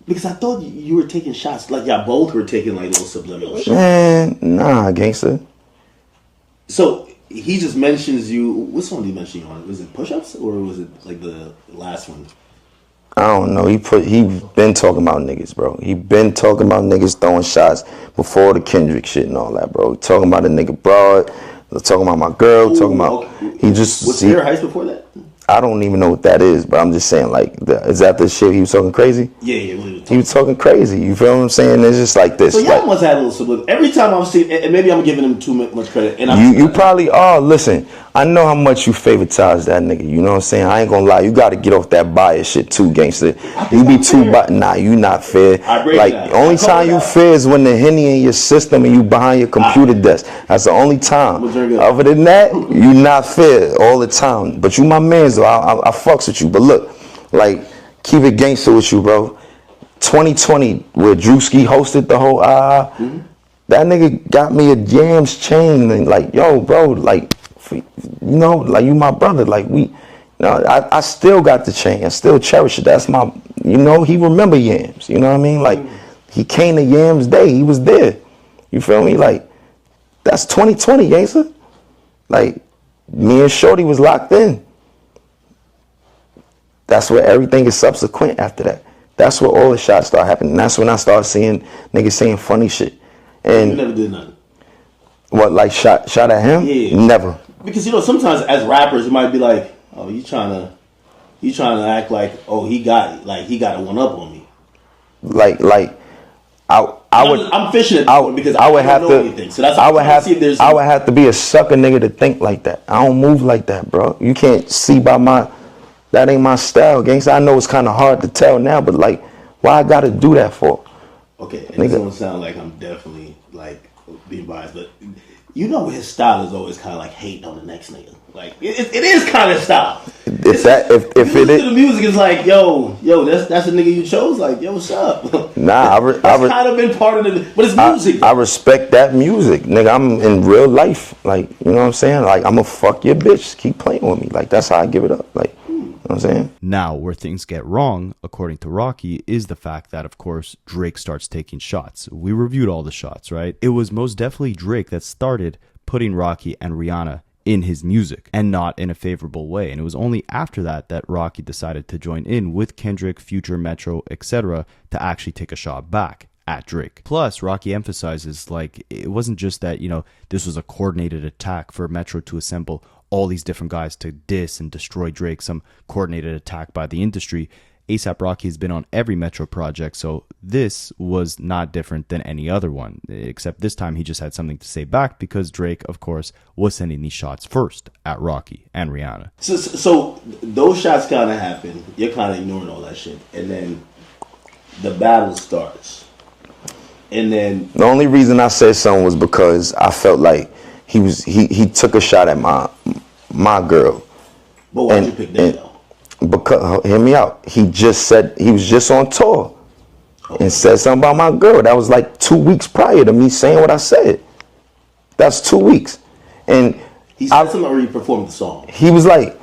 Because I thought you were taking shots, like y'all both were taking like little subliminal shots. Man, nah, gangster. So he just mentions you. What song did he mention you on? Was it Push Ups or was it like the last one? I don't know. He been talking about niggas, bro. He been talking about niggas throwing shots before the Kendrick shit and all that, bro. Talking about a nigga broad, talking about my girl, talking about he just. Was there Heist before that? I don't even know what that is, but I'm just saying, like, is that the shit he was talking crazy? Yeah. He was talking crazy. You feel what I'm saying? It's just like this. So y'all must have a little subliminal. Every time I'm seeing, and maybe I'm giving him too much credit. And you probably are. Listen, I know how much you favoritize that nigga. You know what I'm saying? I ain't gonna lie. You got to get off that bias shit too, gangster. You be too biased. Nah, you not fair. Like, only time you fair is when the Henny in your system and you behind your computer desk. That's the only time. Other than that, you not fair all the time. But you my man, so I fucks with you. But look, like, keep it gangster with you, bro. 2020, where Drewski hosted the whole that nigga got me a Yams chain and like, yo, bro, like, like you my brother, like I still got the chain, I still cherish it. That's my, he remember Yams, you know what I mean? Like, he came to Yams Day, he was there, you feel me? Like, that's 2020, gangster. Like, me and Shorty was locked in. That's where everything is subsequent after that. That's where all the shots start happening. That's when I started seeing niggas saying funny shit. And you never did nothing. What, like shot at him? Yeah. Never. Because sometimes as rappers it might be like, oh, you trying to You trying to act like, oh, he got a one up on me. I'm fishing because I would don't have know to. anything. So that's I would have to be a sucker nigga to think like that. I don't move like that, bro. You can't see by that ain't my style, gangsta. I know it's kind of hard to tell now, but like, why I gotta do that for? Okay, and this don't sound like I'm definitely like being biased, but you know his style is always kind of like hating on the next nigga. Like it is kind of style. If it is the music is like, yo, that's the nigga you chose. Like, yo, what's up? Nah, that's kind of been part of the, but it's music. I respect that music, nigga. I'm in real life, like, you know what I'm saying. Like, I'ma fuck your bitch. Keep playing with me. Like, that's how I give it up. Like, you know what I'm saying. Now, where things get wrong, according to Rocky, is the fact that, of course, Drake starts taking shots. We reviewed all the shots, right? It was most definitely Drake that started putting Rocky and Rihanna in his music, and not in a favorable way. And it was only after that Rocky decided to join in with Kendrick, Future, Metro, etc. to actually take a shot back at Drake. Plus, Rocky emphasizes, like, it wasn't just that, you know, this was a coordinated attack for Metro to assemble all these different guys to diss and destroy Drake, some coordinated attack by the industry. A$AP Rocky has been on every Metro project, so this was not different than any other one, except this time he just had something to say back because Drake, of course, was sending these shots first at Rocky and Rihanna. So those shots kind of happen. You're kind of ignoring all that shit, and then the battle starts. And then the only reason I said something was because I felt like he took a shot at my girl. But why'd you pick that though? Because, hear me out. He just said he was just on tour and said something about my girl. That was like 2 weeks prior to me saying what I said. That's 2 weeks. And he said something or he performed the song. He was like,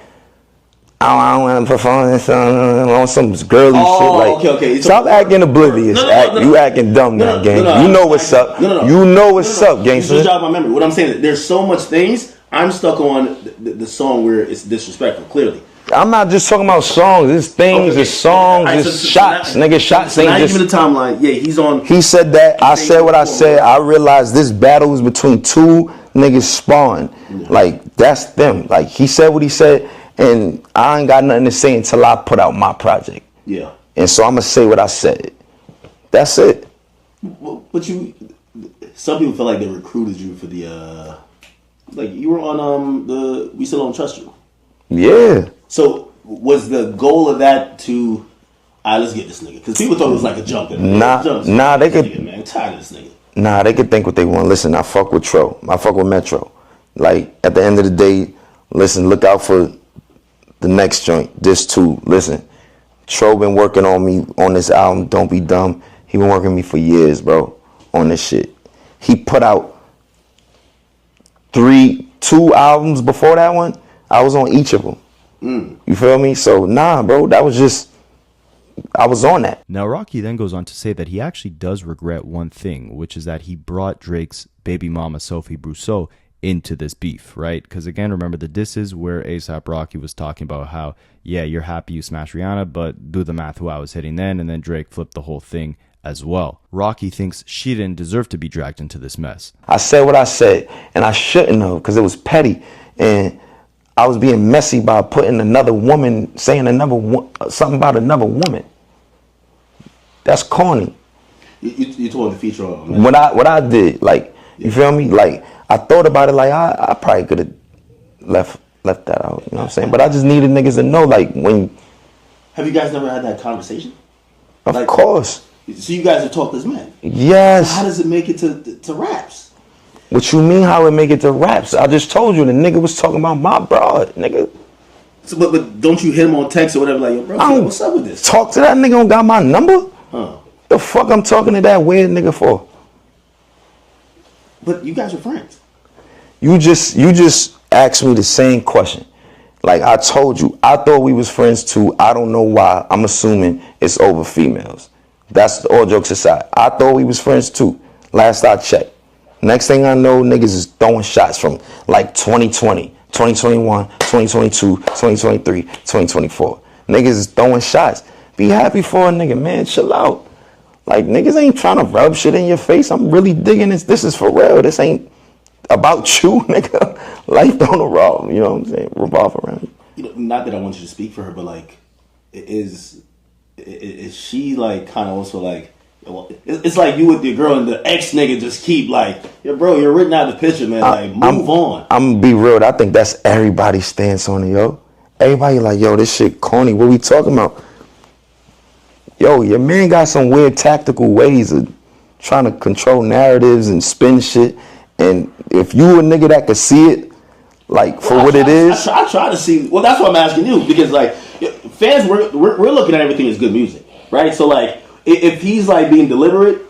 I don't want to perform this song on some girly shit. Like, okay. Stop acting oblivious. You acting dumb now, gang. You know what's up. You know what's up, gangster. You just jog my memory. What I'm saying is there's so much things. I'm stuck on the song where it's disrespectful, clearly. I'm not just talking about songs. It's things, it's songs, it's shots. Nigga, shots ain't just... Give me the timeline. Yeah, he's on... He said that. I said what I said. I realized this battle was between two niggas spawn. Like, that's them. Like, he said what he said, and I ain't got nothing to say until I put out my project. Yeah. And so I'm going to say what I said. That's it. But you... Some people feel like they recruited you for the... Like, you were on the We Still Don't Trust You. Yeah. So, was the goal of that to, let's get this nigga? Because people thought it was like a jump. Nah, they could. Nigga, man, I'm tired of this nigga. Nah, they could think what they want. Listen, I fuck with Tro. I fuck with Metro. Like, at the end of the day, listen, look out for the next joint. This too. Listen, Tro been working on me on this album, Don't Be Dumb. He been working with me for years, bro, on this shit. He put out 2 albums before that one. I was on each of them. You feel me? So, nah, bro, that was just, I was on that. Now, Rocky then goes on to say that he actually does regret one thing, which is that he brought Drake's baby mama, Sophie Brousseau, into this beef, right? Because, again, remember, the disses where A$AP Rocky was talking about how, yeah, you're happy you smashed Rihanna, but do the math who I was hitting then, and then Drake flipped the whole thing as well. Rocky thinks she didn't deserve to be dragged into this mess. I said what I said, and I shouldn't have, because it was petty, and I was being messy by putting another woman, saying something about another woman. That's corny. You told the feature on what I did, like, you feel me? Like, I thought about it, like, I probably could have left that out, you know what I'm saying? But I just needed niggas to know, like, when... Have you guys never had that conversation? Of course. So you guys have talked as men? Yes. So how does it make it to raps? What you mean how it make it to raps? I just told you the nigga was talking about my broad, nigga. So, but don't you hit him on text or whatever, like, yo, bro, what's up with this? Talk to that nigga who got my number? Huh. The fuck I'm talking to that weird nigga for? But you guys are friends. You just asked me the same question. Like I told you, I thought we was friends too. I don't know why. I'm assuming it's over females. That's all jokes aside. I thought we was friends too. Last I checked. Next thing I know, niggas is throwing shots from like 2020, 2021, 2022, 2023, 2024. Niggas is throwing shots. Be happy for a nigga, man. Chill out. Like, niggas ain't trying to rub shit in your face. I'm really digging this. This is for real. This ain't about you, nigga. Life don't revolve, you know what I'm saying? Revolve around you. You know, not that I want you to speak for her, but like, is she like kind of also like, well, it's like you with your girl and the ex nigga just keep like, yo, bro, you're written out of the picture, man. Like, move on. I'm gonna be real. I think that's everybody's stance on it, yo. Everybody like, yo, this shit corny. What we talking about? Yo, your man got some weird tactical ways of trying to control narratives and spin shit. And if you a nigga that could see it, like for what it is, I try to see. Well, that's what I'm asking you, because like fans, we're looking at everything as good music, right? So like, if he's like being deliberate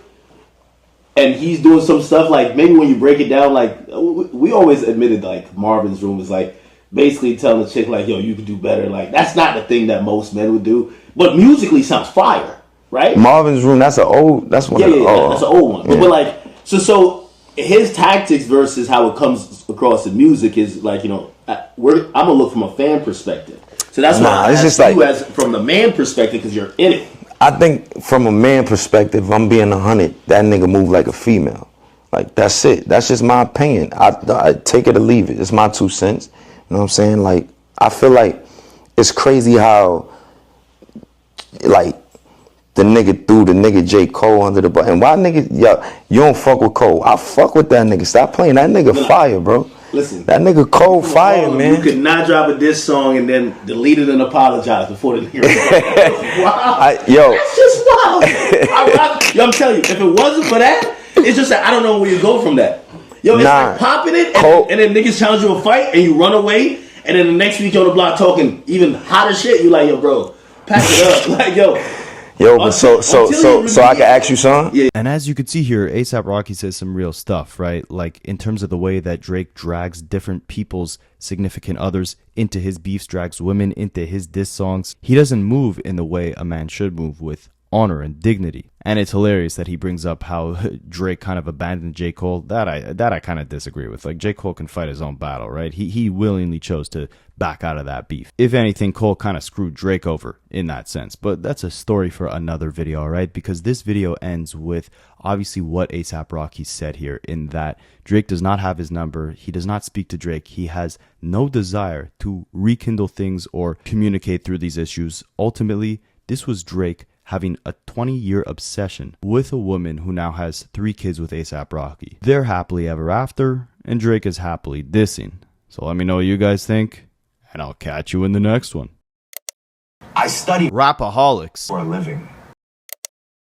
and he's doing some stuff, like maybe when you break it down, like we always admitted like Marvin's Room is like basically telling the chick like, yo, you could do better. Like that's not the thing that most men would do, but musically sounds fire, right? Marvin's Room, that's one. That's an old one. Yeah. But like, so his tactics versus how it comes across in music is like, you know, I'm gonna look from a fan perspective. So that's why it's just you as from the man perspective, because you're in it. I think from a man perspective, if I'm being 100, that nigga move like a female. Like, that's it. That's just my opinion. I take it or leave it. It's my 2 cents. You know what I'm saying? Like, I feel like it's crazy how, like, the nigga threw the nigga J. Cole under the bus. And why nigga, yo, you don't fuck with Cole? I fuck with that nigga. Stop playing. That nigga fire, bro. Listen. That nigga Cole fire, man. You could not drop a diss song and then delete it and apologize before the hearing. Wow. Yo. That's just wild. I'm telling you, if it wasn't for that, it's just that I don't know where you go from that. Yo, it's like popping it and then niggas challenge you a fight and you run away, and then the next week you're on the block talking even hotter shit. You like, yo, bro, pack it up. Like, yo. Yo, but so I can ask you something? Yeah. And as you could see here, A$AP Rocky says some real stuff, right? Like in terms of the way that Drake drags different people's significant others into his beefs, drags women into his diss songs. He doesn't move in the way a man should move, with honor and dignity. And it's hilarious that he brings up how Drake kind of abandoned J. Cole. That I kind of disagree with. Like, J. Cole can fight his own battle, right? He willingly chose to back out of that beef. If anything, Cole kind of screwed Drake over in that sense. But that's a story for another video, all right? Because this video ends with obviously what A$AP Rocky said here, in that Drake does not have his number. He does not speak to Drake. He has no desire to rekindle things or communicate through these issues. Ultimately, this was Drake having a 20-year obsession with a woman who now has 3 kids with A$AP Rocky. They're happily ever after, and Drake is happily dissing. So let me know what you guys think, and I'll catch you in the next one. I study Rapaholics for a living.